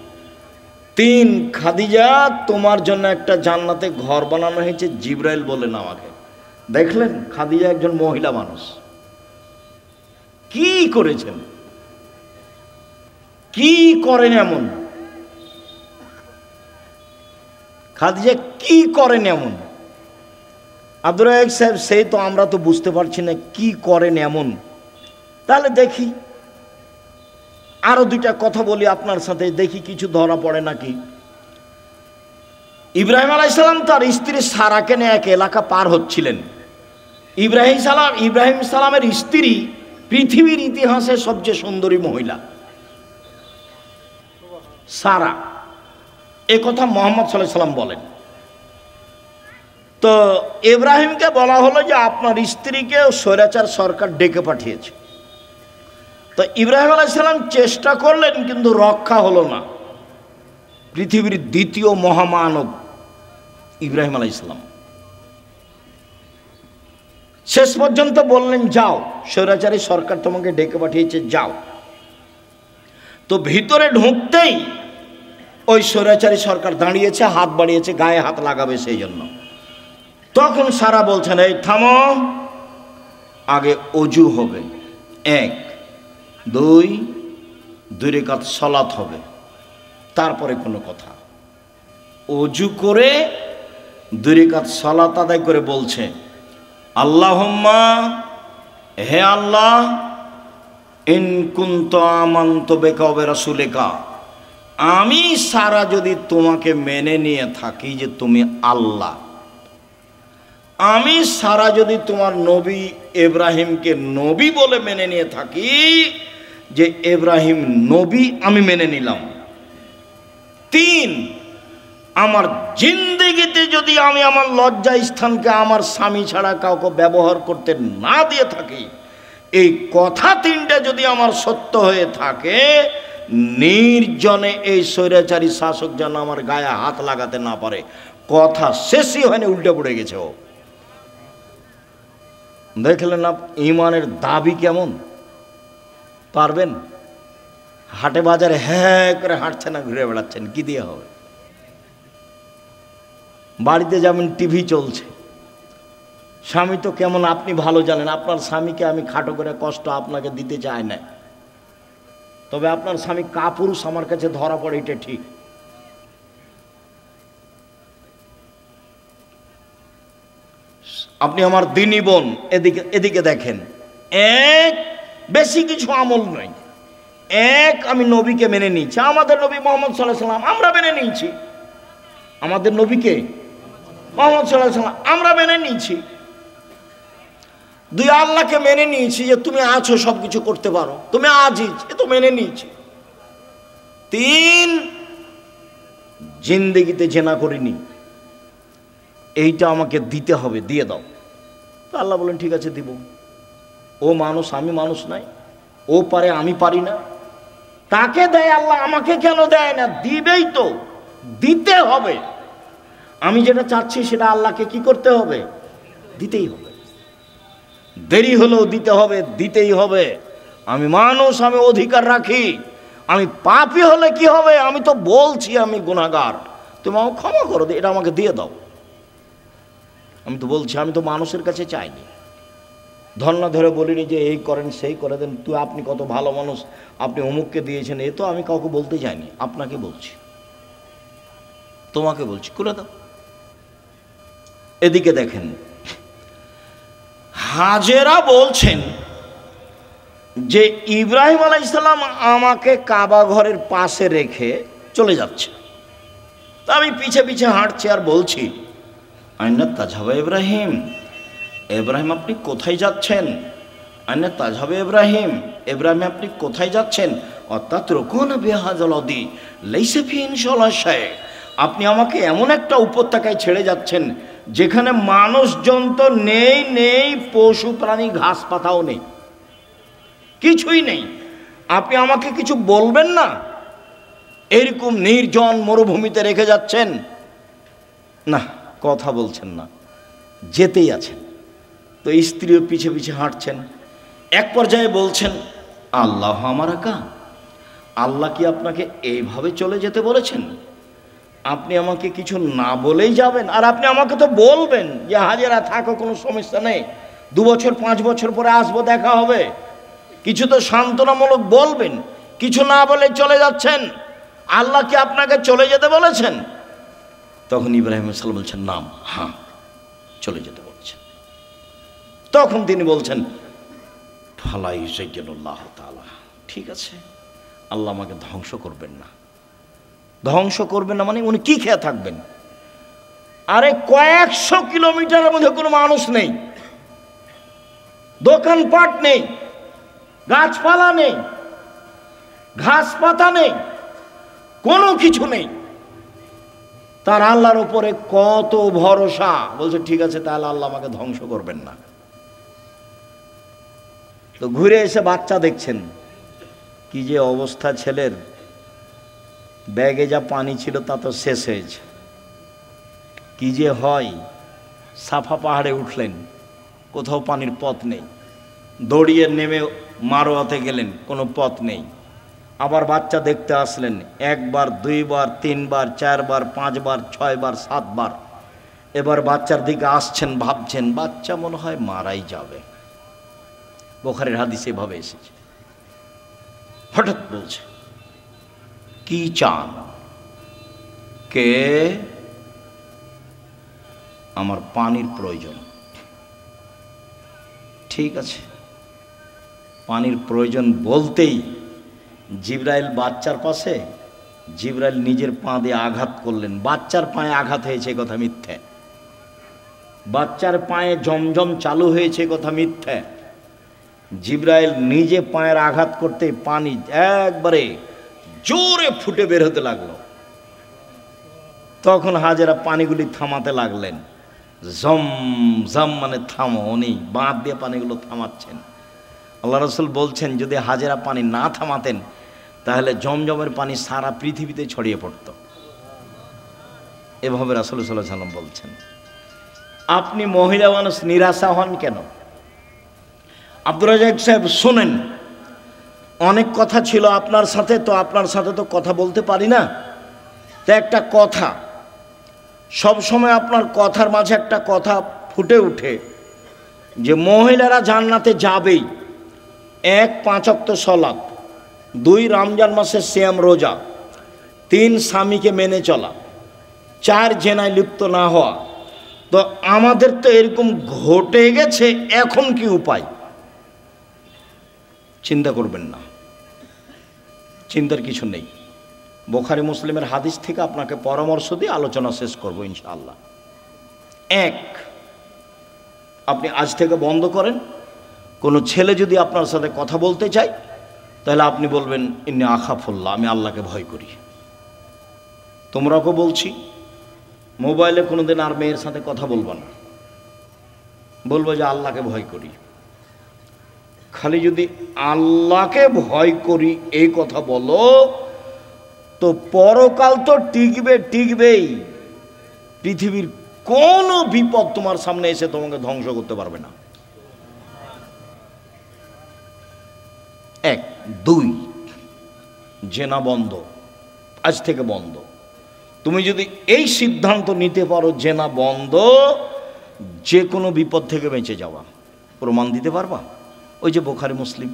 3, খাদিজা তোমার জন্য একটা জান্নাতে ঘর বানানো হয়েছে, জিবরাইল বলেন আমাকে। দেখলেন, খাদিজা একজন মহিলা মানুষ, কি করেছেন, কি করেন এমন? খাদিজা কি করেন এমন? আব্দুর রাজ্জাক সাহেব, সেই তো আমরা তো বুঝতে পারছি না কি করেন এমন। তাহলে দেখি আরো 2টা কথা বলি আপনার সাথে, দেখি কিছু ধরা পড়ে নাকি। ইব্রাহিম আলাইহিস সালাম তার স্ত্রী সারাকে নিয়ে এক এলাকা পার হচ্ছিলেন। ইব্রাহিম সালামের স্ত্রী পৃথিবীর ইতিহাসে সবচেয়ে সুন্দরী মহিলা সারা, এ কথা মুহাম্মদ সাল্লাল্লাহু আলাইহি সাল্লাম বলেন। তো ইব্রাহিমকে বলা হলো যে আপনার স্ত্রীকে স্বৈরাচার সরকার ডেকে পাঠিয়েছে। তো ইব্রাহিম আলাইহিস সালাম চেষ্টা করলেন, কিন্তু রক্ষা হলো না। পৃথিবীর 2য় মহামানব ইব্রাহিম আলাইহিস সালাম শেষ পর্যন্ত বললেন, যাও, স্বৈরাচারী সরকার তোমাকে ডেকে পাঠিয়েছে, যাও। তো ভিতরে ঢুকতেই ওই স্বৈরাচারী সরকার দাঁড়িয়েছে, হাত বাড়িয়েছে, গায়ে হাত লাগাবে সেই জন্য। তখন সারা বলছেন, এই থামো, আগে অজু হবে, 1, 2 রাকাত সালাত হবে, তারপরে কোনো কথা। অজু করে 2 রাকাত সালাত আদায় করে বলছে, আল্লাহুম্মা, হে আল্লাহ, ইন কুনতু আমানতু বিকা ওয়া বিরাসূলিকা, আমি সারা যদি তোমাকে মেনে নিয়ে থাকি যে তুমি আল্লাহ, আমি সারা যদি তোমার নবী ইব্রাহিমকে নবী বলে মেনে নিয়ে থাকি, যে ইব্রাহিম নবী আমি মেনে নিলাম। 3, আমার জিন্দেগিতে যদি আমি আমার লজ্জা স্থানকে আমার স্বামী ছাড়া কাউকে ব্যবহার করতে না দিয়ে থাকি, এই কথা 3টা যদি আমার সত্য হয়ে থাকে, নির্জনে এই স্বৈরাচারী শাসক যেন আমার গায়ে হাত লাগাতে না পারে। কথা শেষই হয়নি, উল্টে পড়ে গেছে ও। দেখলেন না ইমানের দাবি কেমন? পারবেন? হাটে বাজারে হ্যাঁ করে হাঁটছেন না, ঘুরে বেড়াচ্ছেন, কি দিয়ে হবে? বাড়িতে যেমন টিভি চলছে, স্বামী তো কেমন আপনি ভালো জানেন। আপনার স্বামীকে আমি খাটো করে কষ্ট আপনাকে দিতে চাই না, তবে আপনার স্বামী কাপুরুষ আমার কাছে ধরা পড়ে, এটা ঠিক। আপনি আমার দিনী বোন, এদিকে দেখেন, এক বেশি কিছু আমল নয়। এক, আমি নবীকে মেনে নিয়েছি, আমাদের নবী মোহাম্মদ সাল্লাল্লাহু আলাইহি ওয়াসাল্লাম আমরা মেনে নিয়েছি, আমাদের নবীকে মোহাম্মদ সাল্লাল্লাহু আলাইহি ওয়াসাল্লাম আমরা মেনে নিয়েছি। দুই, আল্লাহকে মেনে নিয়েছি যে তুমি আছো, সব কিছু করতে পারো, তুমি আজিজ, এ তো মেনে নিয়েছি। তিন, জিন্দেগিতে জেনা করিনি, এইটা আমাকে দিতে হবে, দিয়ে দাও। তো আল্লাহ বলেন ঠিক আছে দিব। ও মানুষ, আমি মানুষ নাই, ও পারে আমি পারি না, তাকে দেয় আল্লাহ, আমাকে কেন দেয় না? দিবেই তো, দিতে হবে। আমি যেটা চাচ্ছি সেটা আল্লাহকে কি করতে হবে? দিতেই হবে। দেরি হলেও দিতে হবে, দিতেই হবে। আমি মানুষ, আমি অধিকার রাখি। আমি পাপী হলে কি হবে? আমি তো বলছি আমি গুনাহগার, তুমি আমাকে ক্ষমা করো, এটা আমাকে দিয়ে দাও। আমি তো বলছি, আমি তো মানুষের কাছে চাইনি, ধর্ণা ধরে বলিনি যে এই করেন সেই করে দেন, তুই আপনি কত ভালো মানুষ, আপনি অমুককে দিয়েছেন, এ তো আমি কাউকে বলতে চাইনি, আপনাকে বলছি, তোমাকে বলছি, করে দাও। এদিকে দেখেন, হাজেরা বলছেন যে ইব্রাহিম আলাইহিস সালাম আমাকে কাবা ঘরের পাশে রেখে চলে যাচ্ছে, তা আমি পিছে পিছে হাঁটছি আর বলছি, আইনা তাজহাবা ইব্রাহিম, ইব্রাহিম আপনি কোথায় যাচ্ছেন? আইনা তাজহাবা ইব্রাহিম, ইব্রাহিম আপনি কোথায় যাচ্ছেন? অর্থাৎ রকুন বিহাজালদি লাইসা ফি ইনশাআল্লাহ শাই, আপনি আমাকে এমন একটা উপত্যকায় ছেড়ে যাচ্ছেন যেখানে মানুষজন তো নেই, নেই পশু প্রাণী, ঘাস পাতাও নেই, কিছুই নেই। আপনি আমাকে কিছু বলবেন না? এরকম নির্জন মরুভূমিতে রেখে যাচ্ছেন, না কথা বলছেন না, যেতেই আছেন। তো স্ত্রীও পিছে পিছে হাঁটছেন। এক পর্যায়ে বলছেন, আল্লাহ আমারা কা, আল্লাহ কি আপনাকে এইভাবে চলে যেতে বলেছেন? আপনি আমাকে কিছু না বলেই যাবেন? আর আপনি আমাকে তো বলবেন যে হাজেরা থাকো, কোনো সমস্যা নেই, 2 বছর 5 বছর পরে আসবো, দেখা হবে, কিছু তো সান্ত্বনামূলক বলবেন, কিছু না বলে চলে যাচ্ছেন। আল্লাহ কি আপনাকে চলে যেতে বলেছেন? তখন ইব্রাহিম আলাইহিস সালাম বলছেন, নাম, হ্যাঁ চলে যেতে বলছেন। তখন তিনি বলছেন, ফালাই জাইয়্যিনুল্লাহ তাআলা, ঠিক আছে, আল্লাহ আমাকে ধ্বংস করবেন না। ধ্বংস করবেন না মানে উনি কি খেয়ে থাকবেন? আরে কয়েকশো কিলোমিটারের মধ্যে কোনো মানুষ নেই, দোকানপাট নেই, গাছপালা নেই, ঘাস পাতা নেই, কোনো কিছু নেই, তার আল্লাহর উপরে কত ভরসা। বলছে ঠিক আছে, তাহলে আল্লাহ আমাকে ধ্বংস করবেন না। তো ঘুরে এসে বাচ্চা দেখছেন, কি যে অবস্থা ছেলের, ব্যাগে যা পানি ছিল তা তো শেষ হয়েছে। কি যে হয়, সাফা পাহাড়ে উঠলেন, কোথাও পানির পথ নেই, দৌড়িয়ে নেমে মারোয়াতে গেলেন, কোনো পথ নেই। আবার বাচ্চা দেখতে আসলেন, 1 বার 2 বার 3 বার 4 বার 5 বার 6 বার 7 বার। এবার বাচ্চার দিকে আসছেন, ভাবছেন বাচ্চা মনে হয় মারাই যাবে, বুখারীর হাদিসে এভাবে এসেছে। হঠাৎ বলছে, কি চান? কে? আমার পানির প্রয়োজন। ঠিক আছে, পানির প্রয়োজন বলতেই জিবরাইল বাচ্চার পাশে, জিবরাইল নিজের পা দিয়ে আঘাত করলেন। বাচ্চার পায়ে আঘাত হয়েছে কথা মিথ্যে, বাচ্চার পায়ে জমজম চালু হয়েছে কথা মিথ্যে। জিবরাইল নিজে পায়ের আঘাত করতে পানি একবারে জোরে ফুটে বের হতে লাগলো। তখন হাজেরা পানিগুলি থামাতে লাগলেন, জম জম মানে থামো, উনি বাঁধ দিয়ে পানিগুলো থামাচ্ছেন। আল্লাহ রাসূল বলছেন, যদি হাজেরা পানি না থামাতেন তাহলে জমজমের পানি সারা পৃথিবীতে ছড়িয়ে পড়ত। এভাবে রাসূল সাল্লাল্লাহু আলাইহি ওয়াসাল্লাম বলছেন। আপনি মহিলা মানুষ নিরাশা হন কেন? আব্দুর রাজ্জাক সাহেব শোনেন, অনেক কথা ছিল আপনার সাথে, তো আপনার সাথে তো কথা বলতে পারি না। তো একটা কথা, সব সময় আপনার কথার মাঝে একটা কথা ফুটে ওঠে যে মহিলারা জান্নাতে যাবেই। 1 5 ওয়াক্ত সালাত, 2 রমজান মাসের সিয়াম রোজা, 3 স্বামীকে মেনে চলা, 4 জেনায় লিপ্ত না হওয়া। তো আমাদের তো এরকম ঘটে গেছে, এখন কি উপায়? চিন্তা করবেন না, চিন্তার কিছু নেই। বুখারী মুসলিমের হাদিস থেকে আপনাকে পরামর্শ দিয়ে আলোচনা শেষ করব ইনশাআল্লাহ। 1, আপনি আজ থেকে বন্ধ করেন, কোনো ছেলে যদি আপনার সাথে কথা বলতে চায় তাহলে আপনি বলবেন ইন্নী আখাফুল্লাহ, আমি আল্লাহকে ভয় করি। তোমরাও বলছি, মোবাইলে কোনোদিন আর মেয়ের সাথে কথা বলবো না, বলবো যে আল্লাহকে ভয় করি। খালি যদি আল্লাহকে ভয় করি এই কথা বলো, তো পরকাল তো টিকবেই। পৃথিবীর কোনো বিপদ তোমার সামনে এসে তোমাকে ধ্বংস করতে পারবে না। 1, 2, জেনা বন্ধ, আজ থেকে বন্ধ। তুমি যদি এই সিদ্ধান্ত নিতে পারো জেনা বন্ধ, যে কোনো বিপদ থেকে বেঁচে যাওয়া। প্রমাণ দিতে পারবা? ওই যে বুখারী মুসলিম,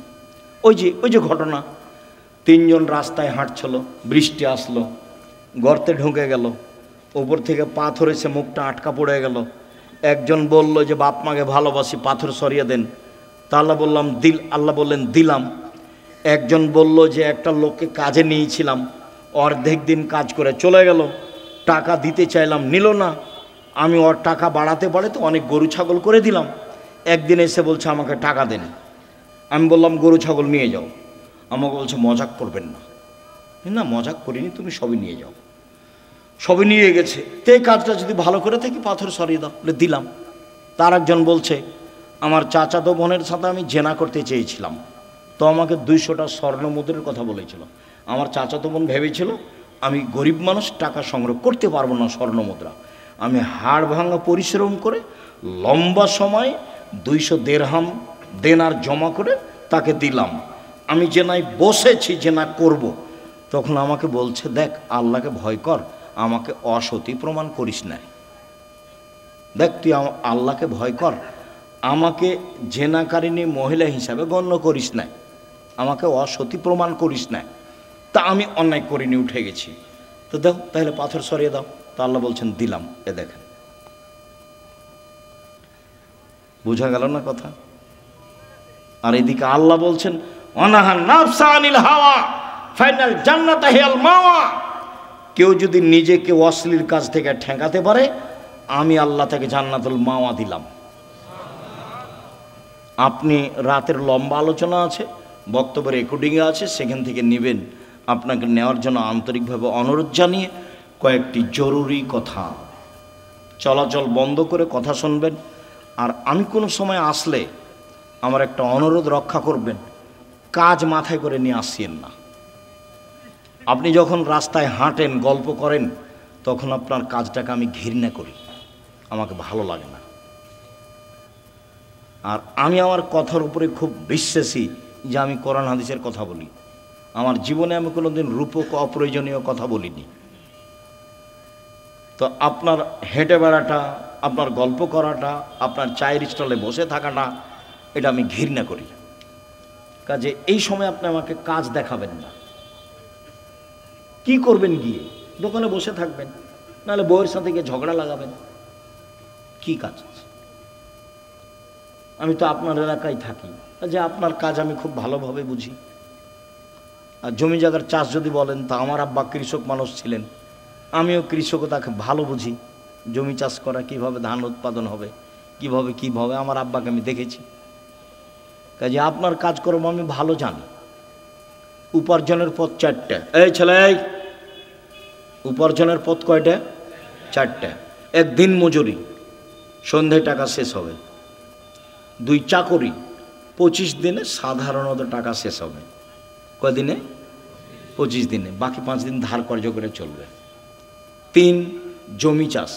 ওই যে ঘটনা, 3 জন রাস্তায় হাঁটছিল, বৃষ্টি আসলো, গর্তে ঢুকে গেল, উপর থেকে পাথর এসে মুখটা আটকা পড়ে গেল। একজন বলল যে বাপ মাকে ভালোবাসি, পাথর সরিয়ে দেন। তা আল্লাহ বললেন দিলাম। একজন বলল যে একটা লোককে কাজে নিয়েছিলাম, অর্ধেক দিন কাজ করে চলে গেল, টাকা দিতে চাইলাম, নিল না। আমি ওর টাকা বাড়াতে অনেক গরু ছাগল করে দিলাম। একদিন এসে বলছে আমাকে টাকা দেন। আমি বললাম গরু ছাগল নিয়ে যাও। আমাকে বলছে মজাক করবেন না। না, মজাক করিনি, তুমি সবই নিয়ে যাও। সবই নিয়ে গেছে। তো এই কাজটা যদি ভালো করে থাকি পাথর সরিয়ে দাও, বলে দিলাম। তার একজন বলছে আমার চাচাতো বোনের সাথে আমি জেনা করতে চেয়েছিলাম, তো আমাকে 200টা স্বর্ণ মুদ্রার কথা বলেছিল। আমার চাচাতো বোন ভেবেছিল আমি গরিব মানুষ, টাকা সংগ্রহ করতে পারবো না স্বর্ণ মুদ্রা। আমি হাড় ভাঙা পরিশ্রম করে লম্বা সময় 200 দিরহাম দেনার জমা করে তাকে দিলাম। আমি জেনায় বসেছি, জেনা করব। তখন আমাকে বলছে দেখ আল্লাহকে ভয় কর, আমাকে অসতী প্রমাণ করিস না। দেখ তুই আল্লাহকে ভয় কর, আমাকে জেনাকারিনী মহিলা হিসাবে গণ্য করিস না, আমাকে অসতী প্রমাণ করিস না। তা আমি অন্যায় করিনি, উঠে গেছি। তো দাও তাহলে পাথর সরিয়ে দাও। তা আল্লাহ বলছেন দিলাম। এ দেখেন, বোঝা গেল না কথা? আর এদিকে আল্লাহ বলছেন অনাহান নাফসা আনিল হাওয়া ফাইনাল জান্নাত হিয়াল মাওয়া। কেউ যদি নিজেকে অশ্লীল কাজ থেকে ঠেকাতে পারে, আমি আল্লাহ তাকে জান্নাতুল মাওয়া দিলাম। আপনি রাতের লম্বা আলোচনা আছে, বক্তব্যের রেকর্ডিংয়ে আছে, সেখান থেকে নেবেন। আপনাকে নেওয়ার জন্য আন্তরিকভাবে অনুরোধ জানিয়ে কয়েকটি জরুরি কথা, চলাচল বন্ধ করে কথা শুনবেন। আর আমি কোনো সময় আসলে আমার একটা অনুরোধ রক্ষা করবেন, কাজ মাথায় করে নিয়ে আসিয়েন না। আপনি যখন রাস্তায় হাঁটেন, গল্প করেন, তখন আপনার কাজটাকে আমি ঘৃণা করি, আমাকে ভালো লাগে না। আর আমি আমার কথার উপরে খুব বিশ্বাসী যে আমি কোরআন হাদিসের কথা বলি। আমার জীবনে আমি কোনোদিন রূপক অপ্রয়োজনীয় কথা বলিনি। তো আপনার হেঁটে বেড়াটা, আপনার গল্প করাটা, আপনার চায়ের স্টলে বসে থাকাটা, এটা আমি ঘৃণা করি। কাজে এই সময় আপনি আমাকে কাজ দেখাবেন না। কি করবেন? গিয়ে দোকানে বসে থাকবেন, নাহলে বউয়ের সাথে গিয়ে ঝগড়া লাগাবেন। কি কাজ আছে? আমি তো আপনার এলাকায় থাকি, যে আপনার কাজ আমি খুব ভালোভাবে বুঝি। আর জমি জায়গার চাষ যদি বলেন, তা আমার আব্বা কৃষক মানুষ ছিলেন, আমিও কৃষকতাকে ভালো বুঝি। জমি চাষ করা, কিভাবে ধান উৎপাদন হবে, কিভাবে আমার আব্বাকে আমি দেখেছি। কাজে আপনার কাজকর্ম আমি ভালো জানি। উপার্জনের পথ 4টা। এই ছেলে, উপার্জনের পথ কয়টা? 4টা। 1 দিন মজুরি, সন্ধ্যায় টাকা শেষ হবে। 2 চাকরি, 25 দিনে সাধারণত টাকা শেষ হবে। কয়দিনে? 25 দিনে। বাকি 5 দিন ধার কর্য করে চলবে। 3 জমি চাষ,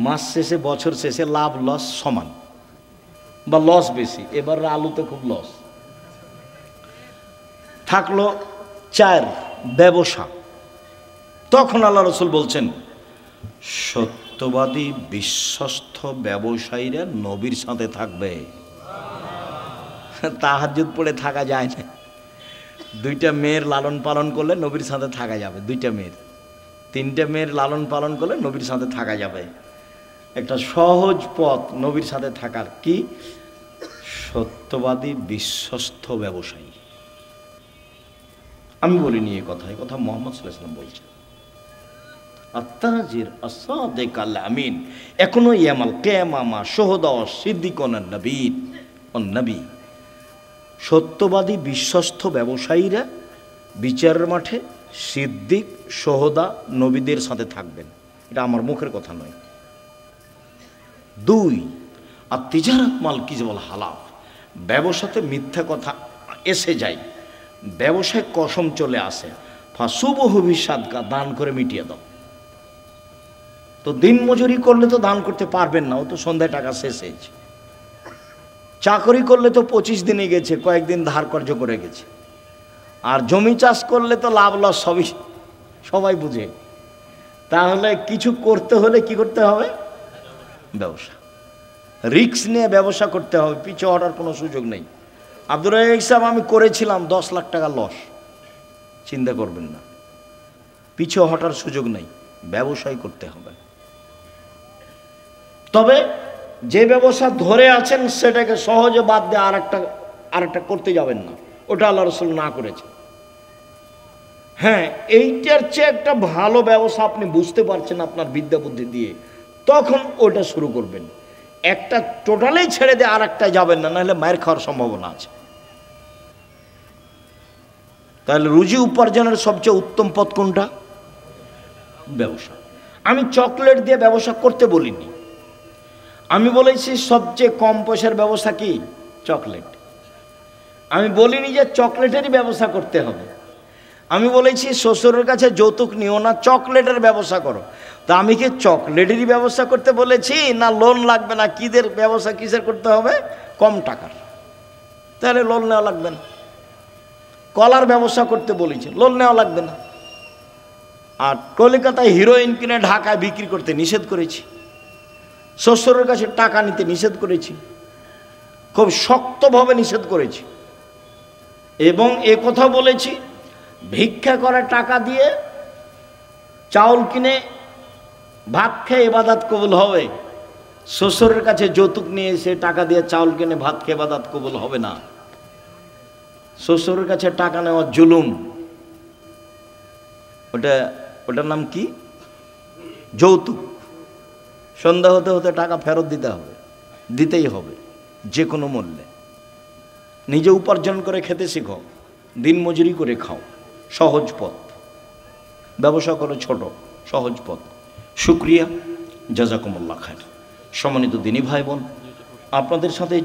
মাস শেষে বছর শেষে লাভ লস সমান বা লস বেশি। এবার আলুতে খুব লস। থাকলো 4 ব্যবসা। তখন আল্লাহ রসুল বলছেন, সত্যবাদী বিশ্বস্ত ব্যবসায়ীরা নবীর সাথে থাকবে। তাহাজ্জুদ পড়ে থাকা যায় না। 2টা মেয়ের লালন পালন করলে নবীর সাথে থাকা যাবে, 2টা মেয়ের, 3টে মেয়ের লালন পালন করলে নবীর সাথে থাকা যাবে। একটা সহজ পথ নবীর সাথে থাকার, কি? সত্যবাদী বিশ্বস্ত ব্যবসায়ী। আমি বলিনি এই কথা, মোহাম্মদ সাল্লাল্লাহু আলাইহি ওয়াসাল্লাম বলছেন। আত্তাজির আসাদিক আল আমিন এখনো ইয়ামাল কিয়ামা শুহাদা ও সিদ্দিকুন নবীন ও নবী। সত্যবাদী বিশ্বস্ত ব্যবসায়ীরা বিচারের মাঠে সিদ্দিক, শুহাদা, নবীদের সাথে থাকবেন। এটা আমার মুখের কথা নয়। 2 আর তিজারাত মাল কিজবল হালাফ, ব্যবসাতে মিথ্যা কথা এসে যায়, ব্যবসায় কসম চলে আসে, ফাসুবহু বিসাদকা, দান করে মিটিয়ে দাও। তো দিন মজুরি করলে তো দান করতে পারবেন না, ও তো সন্ধ্যায় টাকা শেষ হয়েছে। চাকরি করলে তো 25 দিনে গেছে, কয়েকদিন ধার কর্য করে গেছে। আর জমি চাষ করলে তো লাভ লস সবাই বুঝে। তাহলে কিছু করতে হলে কি করতে হবে? ব্যবসা, রিস্ক নিয়ে ব্যবসা করতে হবে, পিছু হটার কোনো সুযোগ নেই। আব্দুর রাজ্জাক সাহেব, আমি করেছিলাম 10 লাখ টাকা লস, চিন্তা করবেন না, পিছু হটার সুযোগ নেই, ব্যবসায় করতে হবে। তবে যে ব্যবসা ধরে আছেন সেটাকে সহজে বাদ দিয়ে আরেকটা করতে যাবেন না, ওটা আল্লাহ রাসূল না করেছে। হ্যাঁ, এইটার চেয়ে একটা ভালো ব্যবসা আপনি বুঝতে পারছেন আপনার বিদ্যা বুদ্ধি দিয়ে, তখন ওটা শুরু করবেন। একটা টোটালেই ছেড়ে দিয়ে আরেকটা যাবেন না, নাহলে মায়ের খাওয়ার সম্ভাবনা আছে। তাহলে রুজি উপার্জনের সবচেয়ে উত্তম পথ কোনটা? ব্যবসা। আমি চকলেট দিয়ে ব্যবসা করতে বলিনি, আমি বলেছি সবচেয়ে কম পয়সার ব্যবসা কি? চকলেট। আমি বলিনি যে চকলেটেরই ব্যবসা করতে হবে। আমি বলেছি শ্বশুরের কাছে যৌতুক নিও না, চকলেটের ব্যবসা করো। তা আমি কি চকলেটেরই ব্যবসা করতে বলেছি, না লোন লাগবে না কিদের ব্যবসা কিসের করতে হবে? কম টাকার, তাহলে লোন নেওয়া লাগবে না। কলার ব্যবসা করতে বলেছি, লোন নেওয়া লাগবে না। আর কলকাতায় হিরোইন কিনে ঢাকায় বিক্রি করতে নিষেধ করেছি, শ্বশুরের কাছে টাকা নিতে নিষেধ করেছি, খুব শক্তভাবে নিষেধ করেছি। এবং এ কথা বলেছি, ভিক্ষা করা টাকা দিয়ে চাউল কিনে ভাত খেয়ে ইবাদত কবুল হবে, শ্বশুরের কাছে যৌতুক নিয়ে এসে টাকা দিয়ে চাউল কিনে ভাত খেয়ে ইবাদত কবুল হবে না। শ্বশুরের কাছে টাকা নেওয়া জুলুম, ওটার নাম কি? যৌতুক। সন্ধ্যা হতে হতে টাকা ফেরত দিতে হবে, দিতেই হবে যে কোনো মূল্যে। নিজে উপার্জন করে খেতে শিখো, দিন মজুরি করে খাও, সহজ পথ। ব্যবসা করো ছোট, সহজ পথ। শুকরিয়া, জাযাকুমুল্লাহ খায়র। সম্মানিত দিনী ভাই বোন, আপনাদের সাথে